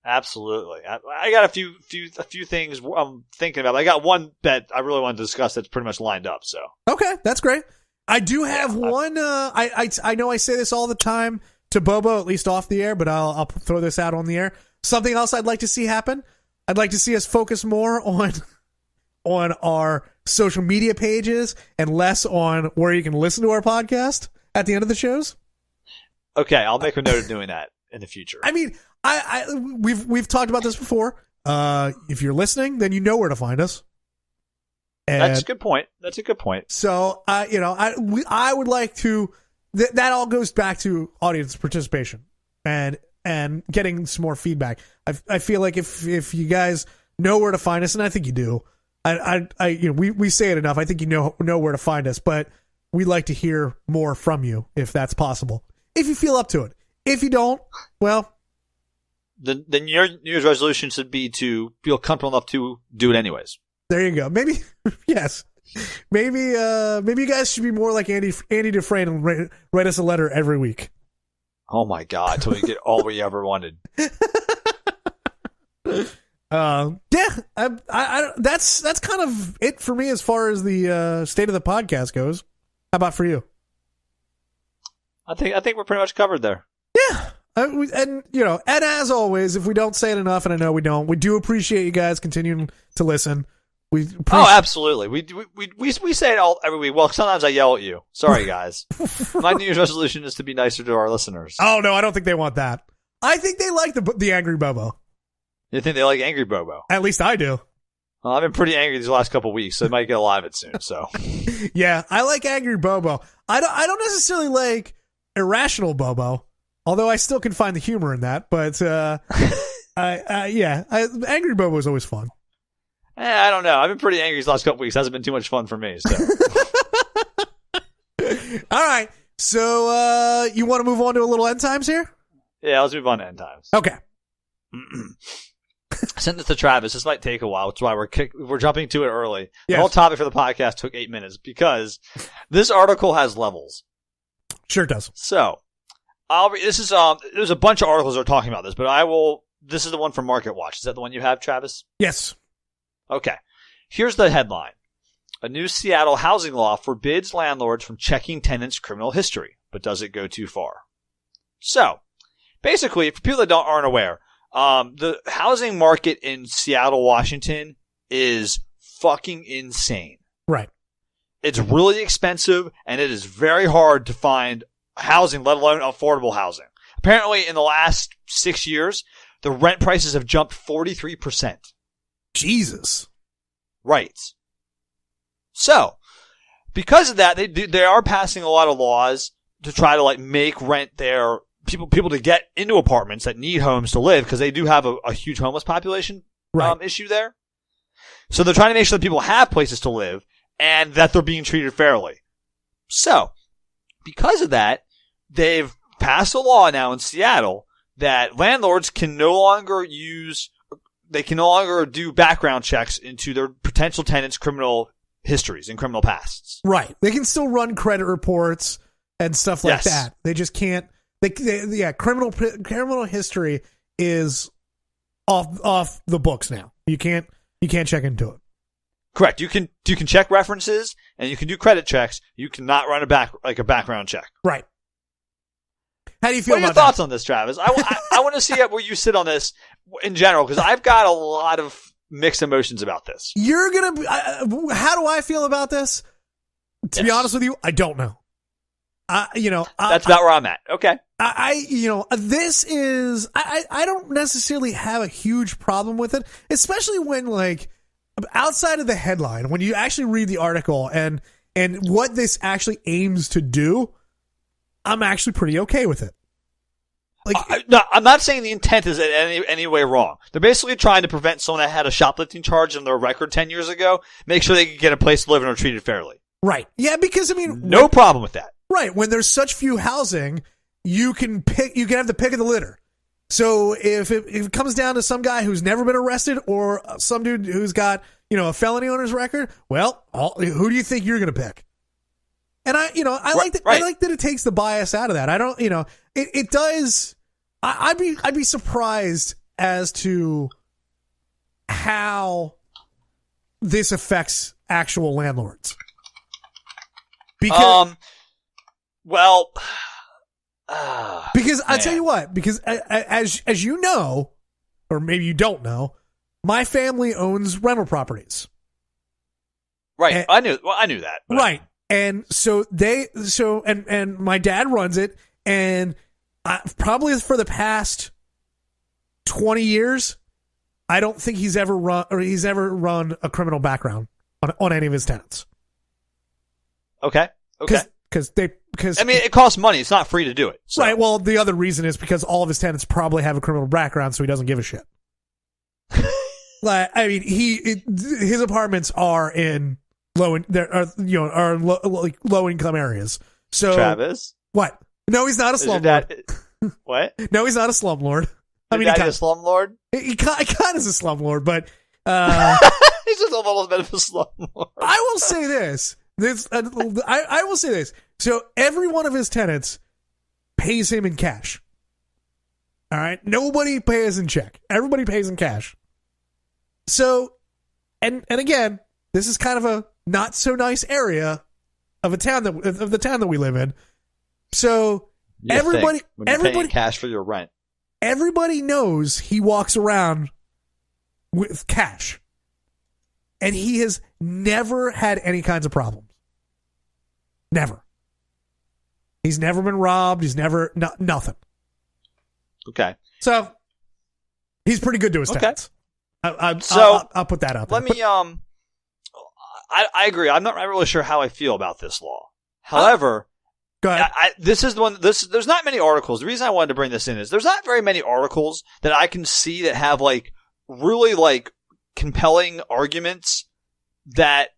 absolutely. I got a few things I'm thinking about. I got one that I really want to discuss that's pretty much lined up. So Okay, that's great. I do have one. I know I say this all the time to Bobo, at least off the air, but I'll throw this out on the air. Something else I'd like to see happen. I'd like to see us focus more on our social media pages and less on where you can listen to our podcast at the end of the shows. okay, I'll make a note of doing that in the future. I mean, we've talked about this before. If you're listening, then you know where to find us. And That's a good point. so, I would like to. That all goes back to audience participation and getting some more feedback. I feel like if you guys know where to find us, and I think you do. We say it enough. I think you know where to find us, but we'd like to hear more from you if that's possible. If you feel up to it. If you don't, well, Then your New Year's resolution should be to feel comfortable enough to do it anyways. there you go. Maybe yes. Maybe you guys should be more like Andy Dufresne and write us a letter every week. Oh my God! Till we get all we ever wanted. Yeah, that's kind of it for me as far as the state of the podcast goes. How about for you? I think we're pretty much covered there. Yeah, and as always, if we don't say it enough, and I know we don't, we do appreciate you guys continuing to listen. Oh, absolutely. We say it all every week. Well, sometimes I yell at you. Sorry, guys. My New Year's resolution is to be nicer to our listeners. Oh no, I don't think they want that. I think they like the angry Bobo. You think they like Angry Bobo? At least I do. Well, I've been pretty angry these last couple of weeks, so I might get a lot of it soon. So Yeah, I like angry Bobo. I don't necessarily like irrational Bobo, although I still can find the humor in that. But angry Bobo is always fun. I don't know. I've been pretty angry these last couple of weeks. It hasn't been too much fun for me. So all right. So you want to move on to a little end times here? yeah, let's move on to end times. Okay. Send this to Travis. This might take a while, which is why we're jumping to it early. Yes. The whole topic for the podcast took 8 minutes because this article has levels. Sure it does. So, there's a bunch of articles that are talking about this, but this is the one from Market Watch. Is that the one you have, Travis? Yes. Okay. Here's the headline. A new Seattle housing law forbids landlords from checking tenants' criminal history, but does it go too far? So, basically, for people that aren't aware, the housing market in Seattle, Washington is fucking insane. Right. It's really expensive, and it is very hard to find housing, let alone affordable housing. Apparently, in the last 6 years, the rent prices have jumped 43%. Jesus. Right. So, because of that, they are passing a lot of laws to try to make rent their people to get into apartments that need homes to live, because they do have a huge homeless population issue there. So they're trying to make sure that people have places to live and that they're being treated fairly. So, because of that, they've passed a law now in Seattle that landlords can no longer do background checks into their potential tenants' criminal histories and criminal pasts. Right. They can still run credit reports and stuff like Yes. that. They just can't. Criminal history is off the books now. You can't check into it. Correct. You can check references and you can do credit checks. You cannot run a background check. Right. How do you feel What are your about thoughts on this, Travis? I want to see where you sit on this in general, because I've got a lot of mixed emotions about this. that? You're gonna. How do I feel about this? To be honest with you, I don't know. That's about where I'm at. Okay. This is. I don't necessarily have a huge problem with it, especially when outside of the headline, when you actually read the article and what this actually aims to do, I'm actually pretty okay with it. No, I'm not saying the intent is in any way wrong. They're basically trying to prevent someone that had a shoplifting charge in their record 10 years ago, make sure they can get a place to live and are treated fairly. Right. Yeah, because I mean, no problem with that. Right. When there's such few housing, you can have the pick of the litter. So if it comes down to some guy who's never been arrested or some dude who's got, a felony on his record, well, who do you think you're going to pick? And I like that. Right. I like that it takes the bias out of that. I don't, it does. I'd be surprised as to how this affects actual landlords. Because, because I'll tell you what, because as you know, or maybe you don't know, my family owns rental properties. Right. And, I knew that. Right. And so and my dad runs it, and probably for the past 20 years, I don't think he's ever run a criminal background on any of his tenants. Okay. Because I mean, it costs money. It's not free to do it. So. Right. Well, the other reason is because all of his tenants probably have a criminal background, so he doesn't give a shit. Like, I mean, his apartments are in low income areas. So Travis, what? No, he's not a slumlord. What? No, he's not a slumlord. I mean, he's a slumlord. He kind of is a slumlord, but he's just a little bit of a slumlord. I will say this. I will say this. So every one of his tenants pays him in cash. All right, nobody pays in check. Everybody pays in cash. So, and again, this is kind of a not so nice area of the town that we live in. So everybody paying cash for your rent. Everybody knows he walks around with cash, and he has never had any kinds of problems. Never. He's never been robbed. He's never nothing. Okay. So he's pretty good to his tenants. I'll put that out there. Let me I agree. I'm not really sure how I feel about this law. However, go ahead. This is the one. There's not many articles. The reason I wanted to bring this in is there's not very many articles that I can see that have really compelling arguments that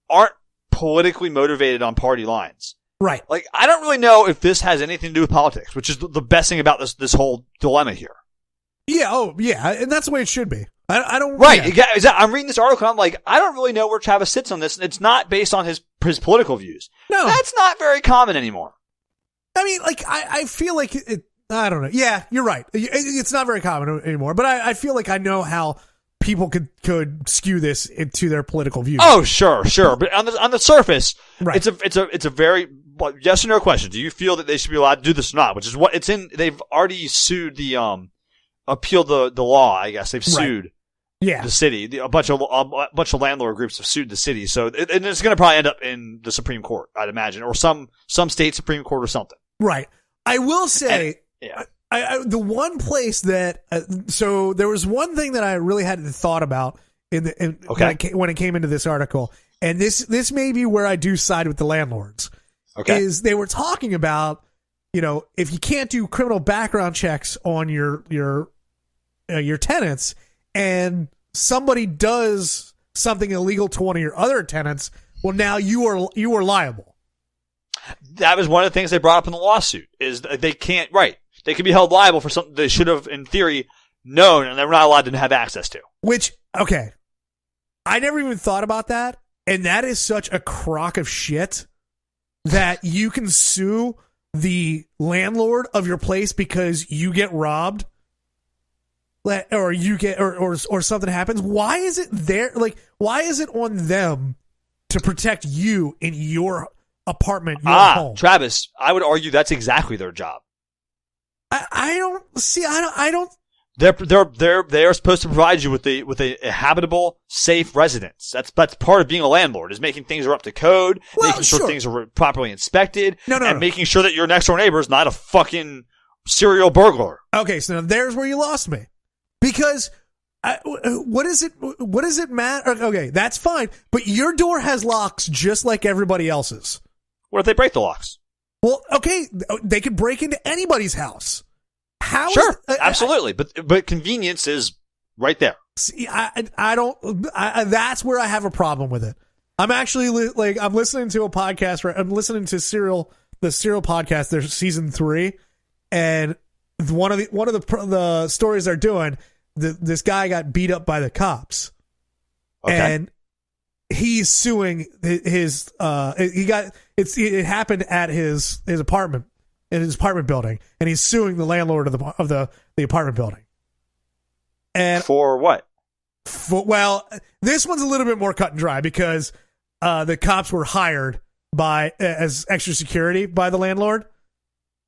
aren't politically motivated on party lines. Right. Like, I don't really know if this has anything to do with politics, which is the best thing about this whole dilemma here. Yeah. Oh, yeah. And that's the way it should be. I don't. Right. Yeah. I'm reading this article and I'm like, I don't really know where Travis sits on this, and it's not based on his political views. No. That's not very common anymore. I mean, I feel like it. I don't know. Yeah, you're right. It's not very common anymore, but I feel like I know how people could skew this into their political views. Oh, sure. But on the surface, right. it's a very yes or no question. Do you feel that they should be allowed to do this or not? Which is what it's in. They've already sued appealed the law. I guess they've sued. Yeah. The city. A bunch of landlord groups have sued the city. So and it's going to probably end up in the Supreme Court, I'd imagine, or some state Supreme Court or something. Right. I will say, yeah. The one place that so there was one thing that I really hadn't thought about when it came into this article, and this may be where I do side with the landlords. Okay. Is they were talking about, if you can't do criminal background checks on your tenants, and somebody does something illegal to one of your other tenants, well, now you are liable. That was one of the things they brought up in the lawsuit, is they can't, right. They could be held liable for something they should have, in theory, known, and they're not allowed to have access to. Which, okay, I never even thought about that, and that is such a crock of shit that you can sue the landlord of your place because you get robbed, or you get, or something happens. Why is it there? Why is it on them to protect you in your apartment, your home? Travis, I would argue that's exactly their job. I don't. They are supposed to provide you with a habitable, safe residence. That's part of being a landlord, is making things are up to code, making sure things are properly inspected, and making sure that your next door neighbor is not a fucking serial burglar. Okay, so now there's where you lost me, because what is it matter? Okay, that's fine, but your door has locks just like everybody else's. What if they break the locks? Well, okay, they could break into anybody's house. How? Sure, absolutely, but convenience is right there. See, I don't. That's where I have a problem with it. I'm actually I'm listening to a podcast. I'm listening to the Serial podcast. There's season 3, and one of the stories they're doing. This guy got beat up by the cops, and he's suing his. It happened at his apartment in his apartment building, and he's suing the landlord of the apartment building. And for what? Well, this one's a little bit more cut and dry because the cops were hired as extra security by the landlord.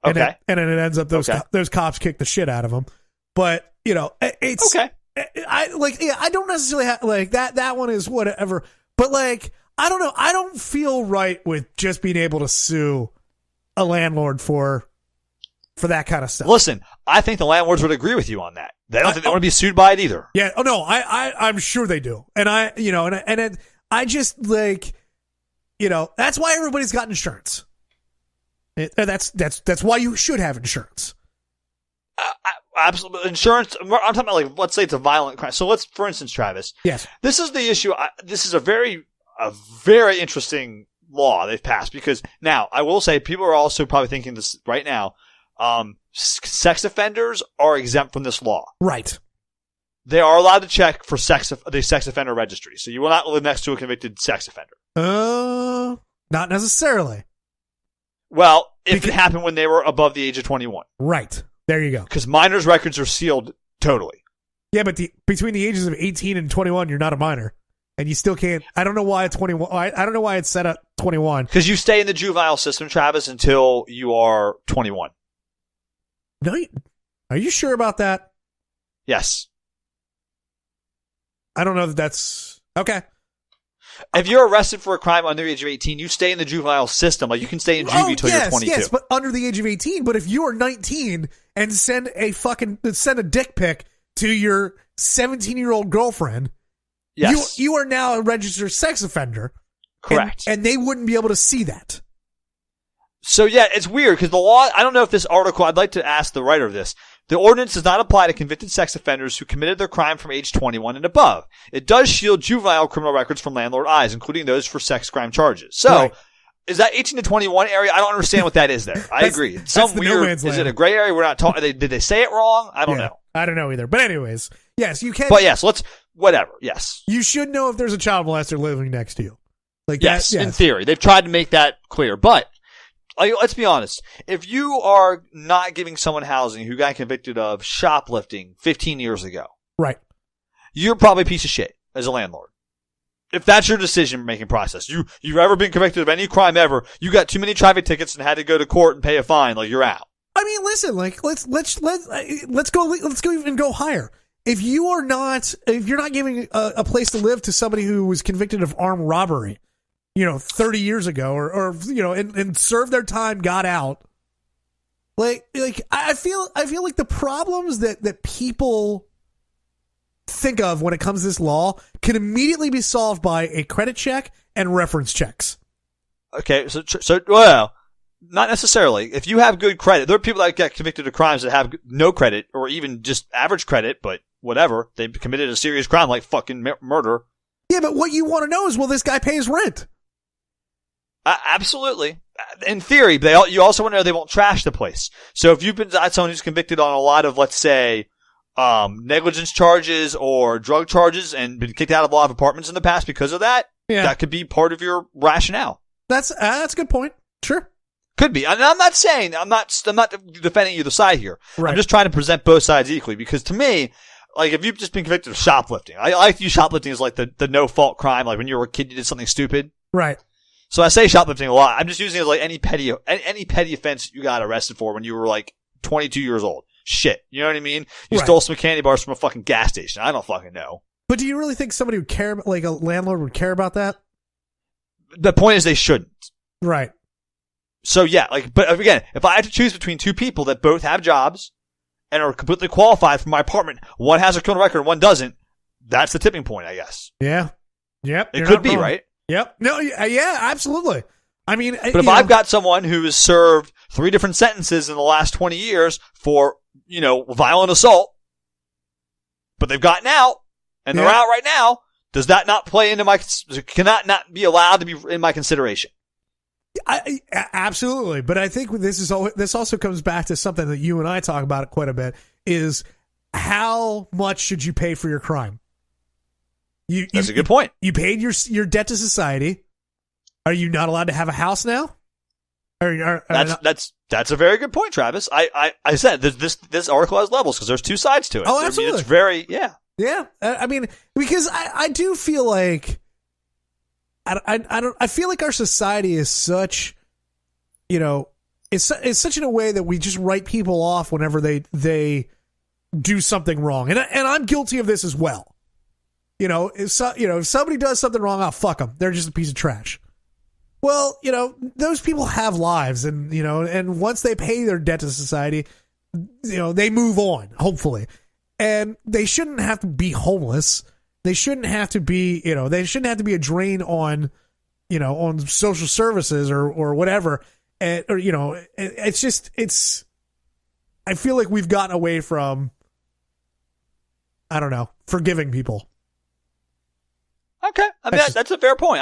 Okay. And then it ends up those cops kick the shit out of him. But, it's okay. I don't necessarily have that one is whatever. But I don't know. I don't feel right with just being able to sue a landlord for that kind of stuff. Listen, I think the landlords would agree with you on that. They don't think they want to be sued by it either. Yeah. Oh no, I'm sure they do. And I just that's why everybody's got insurance. That's why you should have insurance. Absolutely. Insurance. I'm talking about let's say it's a violent crime. So for instance, Travis. Yes. This is the issue. This is a very interesting law they've passed because now I will say people are also probably thinking this right now. Sex offenders are exempt from this law. Right. They are allowed to check for the sex offender registry. So you will not live next to a convicted sex offender. Not necessarily. Well, if it happened when they were above the age of 21. Right. There you go. Because minors' records are sealed totally. Yeah, but between the ages of 18 and 21, you're not a minor. And you still can't. I don't know why it's 21. I don't know why it's set at 21. Because you stay in the juvenile system, Travis, until you are 21. No, are you sure about that? Yes. I don't know that that's okay. If you're arrested for a crime under the age of 18, you stay in the juvenile system. You can stay in juvie until you're 22. Yes, but under the age of 18. But if you are 19 and send a dick pic to your 17-year-old girlfriend, yes, you are now a registered sex offender. Correct. And they wouldn't be able to see that. So yeah, it's weird because the law, I don't know if this article, I'd like to ask the writer of this. The ordinance does not apply to convicted sex offenders who committed their crime from age 21 and above. It does shield juvenile criminal records from landlord eyes, including those for sex crime charges. So, right. Is that 18 to 21 area? I don't understand what that is there. I agree. It's some weird, is it a gray area? We're not talking, did they say it wrong? I don't know. I don't know either. But anyways, yes, you can. But yes, whatever, yes. You should know if there's a child molester living next to you. Yes, in theory. They've tried to make that clear, but let's be honest. If you are not giving someone housing who got convicted of shoplifting 15 years ago, right, you're probably a piece of shit as a landlord. If that's your decision-making process, you've ever been convicted of any crime ever, you got too many traffic tickets and had to go to court and pay a fine, you're out. I mean, listen, let's go even go higher. If you're not giving a place to live to somebody who was convicted of armed robbery, 30 years ago or and served their time, got out. I feel like the problems that people think of when it comes to this law can immediately be solved by a credit check and reference checks. Okay. So well, not necessarily. If you have good credit, there are people that get convicted of crimes that have no credit or even just average credit, but whatever. They've committed a serious crime like fucking murder. Yeah, but what you want to know is, will this guy pay his rent? Absolutely. In theory, you also want to know they won't trash the place. So if you've been someone who's convicted on a lot of, let's say, negligence charges or drug charges and been kicked out of a lot of apartments in the past because of that, that could be part of your rationale. That's a good point. Sure. Could be. And I'm not defending either side here. Right. I'm just trying to present both sides equally because to me, if you've just been convicted of shoplifting, I like to use shoplifting as the no-fault crime, when you were a kid you did something stupid. Right. So I say shoplifting a lot. I'm just using it as any petty offense you got arrested for when you were 22 years old. Shit. You know what I mean? You stole some candy bars from a fucking gas station. I don't fucking know. But do you really think somebody would care, a landlord would care about that? The point is they shouldn't. Right. So yeah, but again, if I had to choose between two people that both have jobs and are completely qualified for my apartment, one has a criminal record and one doesn't, that's the tipping point, I guess. Yeah. Yep. It could be, right? Yep. No, yeah, absolutely. I mean, but if I've got someone who has served 3 different sentences in the last 20 years for, violent assault, but they've gotten out and they're out right now, Does that not play into cannot not be allowed to be in my consideration? Absolutely. But I think this also comes back to something that you and I talk about quite a bit, is how much should you pay for your crime? That's a good point. You paid your debt to society. Are you not allowed to have a house now? That's a very good point, Travis. I said this article has levels because there's two sides to it. Oh, absolutely. It's very, yeah. Yeah. I mean, because I do feel like, I feel like our society is such, it's such in a way that we just write people off whenever they do something wrong. And I'm guilty of this as well. If somebody does something wrong, I'll fuck them. They're just a piece of trash. Well, those people have lives, and and once they pay their debt to society, they move on, hopefully. And they shouldn't have to be homeless. They shouldn't have to be, they shouldn't have to be a drain on, on social services or whatever. And, I feel like we've gotten away from, I don't know, forgiving people. Okay. I mean, that's a fair point.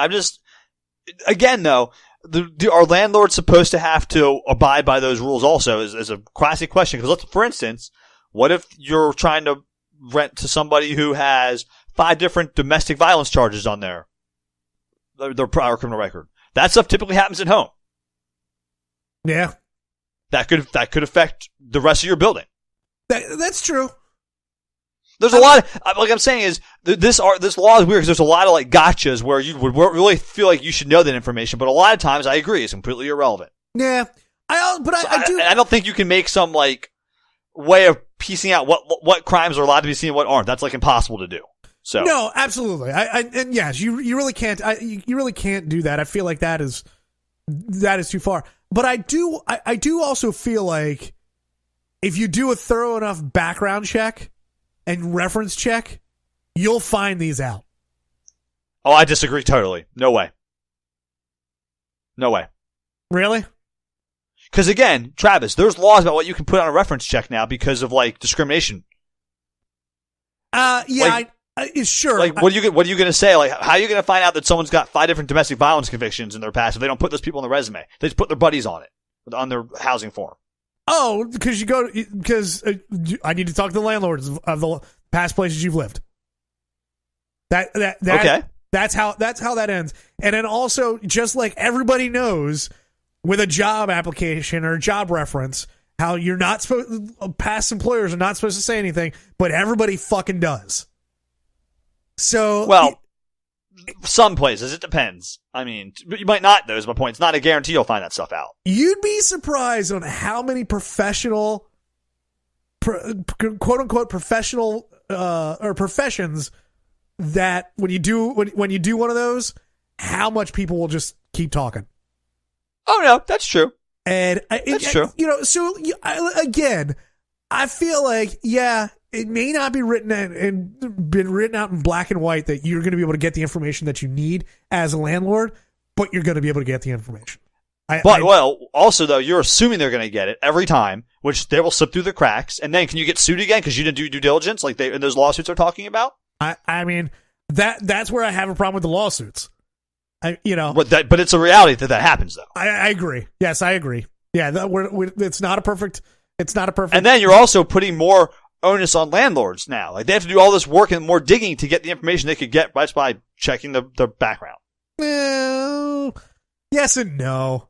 Again, though, are landlords supposed to have to abide by those rules also is a classic question. Because for instance, what if you're trying to rent to somebody who has 5 different domestic violence charges on their prior criminal record? That stuff typically happens at home. Yeah. That could affect the rest of your building. That's true. There's a lot of, like I'm saying is, this law is weird because there's a lot of like gotchas where you would really feel like you should know that information, but a lot of times I agree it's completely irrelevant. Yeah. I don't think you can make some like way of piecing out what crimes are allowed to be seen and what aren't. That's like impossible to do. So no, absolutely. And yes, you really can't, you really can't do that. I feel like that is too far. But I do also feel like if you do a thorough enough background check and reference check, you'll find these out. Oh, I disagree totally. No way. No way. Really? Because again, Travis, there's laws about what you can put on a reference check now because of like discrimination. Yeah, sure. Like, what are you going to say? Like, how are you going to find out that someone's got 5 different domestic violence convictions in their past if they don't put those people on the resume? They just put their buddies on it, on their housing form. Oh, because I need to talk to the landlords of the past places you've lived. Okay. That's how that ends. And then also, just like everybody knows with a job application or a job reference, how you're not supposed, past employers are not supposed to say anything, but everybody fucking does. So, well, some places, it depends. I mean, you might not, though, is my point. It's not a guarantee you'll find that stuff out. You'd be surprised on how many professional, quote unquote, professional, or professions that when you do one of those, how much people will just keep talking. Oh, no, that's true. And that's true. Again, I feel like, yeah, it may not be written and been written out in black and white that you're going to be able to get the information that you need as a landlord, but you're going to be able to get the information. Also though, you're assuming they're going to get it every time, which they will slip through the cracks. And then can you get sued again because you didn't do due diligence, like in those lawsuits are talking about? I mean, that's where I have a problem with the lawsuits. But it's a reality that happens though. I agree. Yes, I agree. Yeah, it's not a perfect. And then you're also putting more onus on landlords now. Like they have to do all this work and more digging to get the information they could get just by checking the background. Well, yes and no.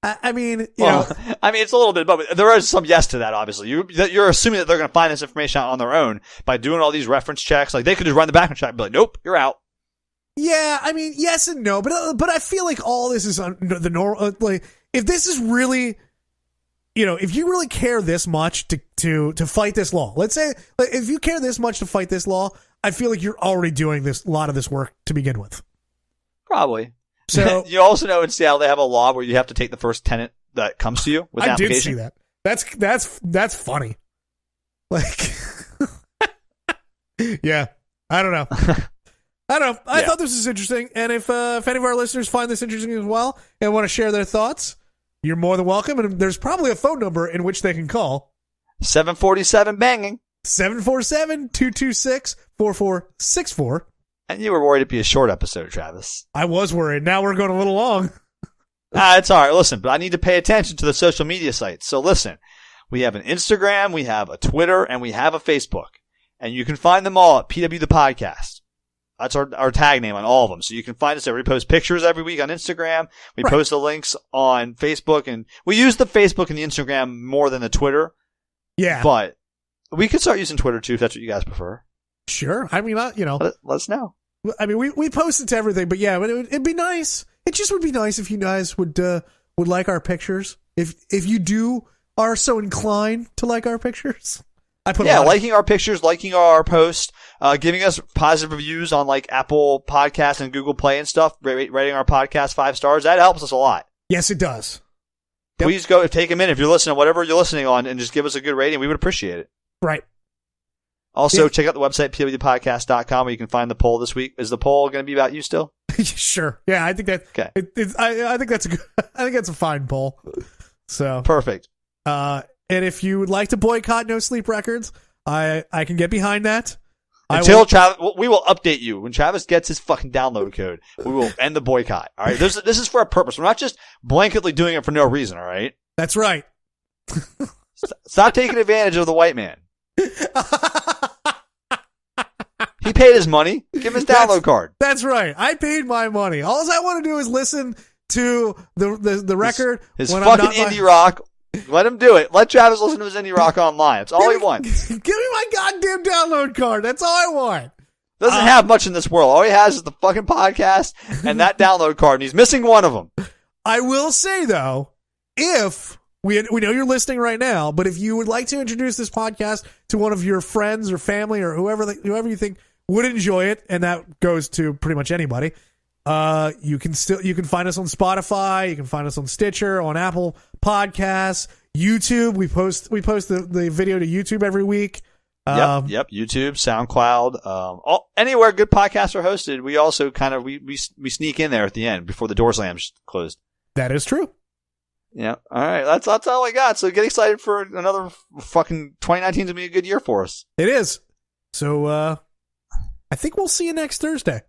I mean, it's a little bit, but there is some yes to that. Obviously, you're assuming that they're going to find this information out on their own by doing all these reference checks. Like they could just run the background check and be like, "Nope, you're out." Yeah, I mean, yes and no, but I feel like all this is on the normal. Like, if this is really, if you really care this much to fight this law, let's say, like, if you care this much to fight this law, I feel like you're already doing a lot of this work to begin with. Probably. So you also know in Seattle they have a law where you have to take the first tenant that comes to you with an application. I did see that. That's funny. Like, yeah, I don't know. I thought this was interesting, and if any of our listeners find this interesting as well and want to share their thoughts, you're more than welcome. And there's probably a phone number in which they can call. 747 banging. 747-226-4464. And you were worried it'd be a short episode, Travis. I was worried. Now we're going a little long. It's all right. Listen, but I need to pay attention to the social media sites. So listen, we have an Instagram, we have a Twitter, and we have a Facebook. And you can find them all at PW the Podcast. That's our tag name on all of them. So you can find us there. We post pictures every week on Instagram. We post the links on Facebook. And we use the Facebook and the Instagram more than the Twitter. Yeah. But we could start using Twitter too if that's what you guys prefer. Sure. I mean, let us know. I mean, we post it to everything, but yeah, it'd be nice. It just would be nice if you guys would like our pictures. If you are so inclined to like our pictures. Liking our pictures, liking our posts, giving us positive reviews on like Apple Podcasts and Google Play and stuff, rating our podcast 5 stars. That helps us a lot. Yes, it does. Please go take a minute if you're listening, whatever you're listening on, and just give us a good rating. We would appreciate it. Right. Also, check out the website, pwthepodcast.com, where you can find the poll this week. Is the poll going to be about you still? Sure. Yeah, I think that. Okay. I think that's I think that's a fine poll. So perfect. And if you would like to boycott No Sleep Records, I can get behind that. Until Travis, we will update you when Travis gets his fucking download code. We will end the boycott. All right. This is for a purpose. We're not just blanketly doing it for no reason. All right. That's right. Stop taking advantage of the white man. He paid his money. Give him his download card. That's right. I paid my money. All I want to do is listen to the record. His fucking indie rock. Let him do it. Let Travis listen to his indie rock online. That's all he wants. Give me my goddamn download card. That's all I want. Doesn't have much in this world. All he has is the fucking podcast and that download card, and he's missing one of them. I will say, though, if we know you're listening right now, but if you would like to introduce this podcast to one of your friends or family or whoever you think would enjoy it, and that goes to pretty much anybody, you can find us on Spotify, you can find us on Stitcher, on Apple Podcasts, YouTube. We post the video to YouTube every week. Yep. YouTube, SoundCloud, anywhere good podcasts are hosted. We also kind of we sneak in there at the end before the door slams closed. That is true. Yeah. All right. That's all I got. So get excited for another fucking 2019 to be a good year for us. It is. So I think we'll see you next Thursday.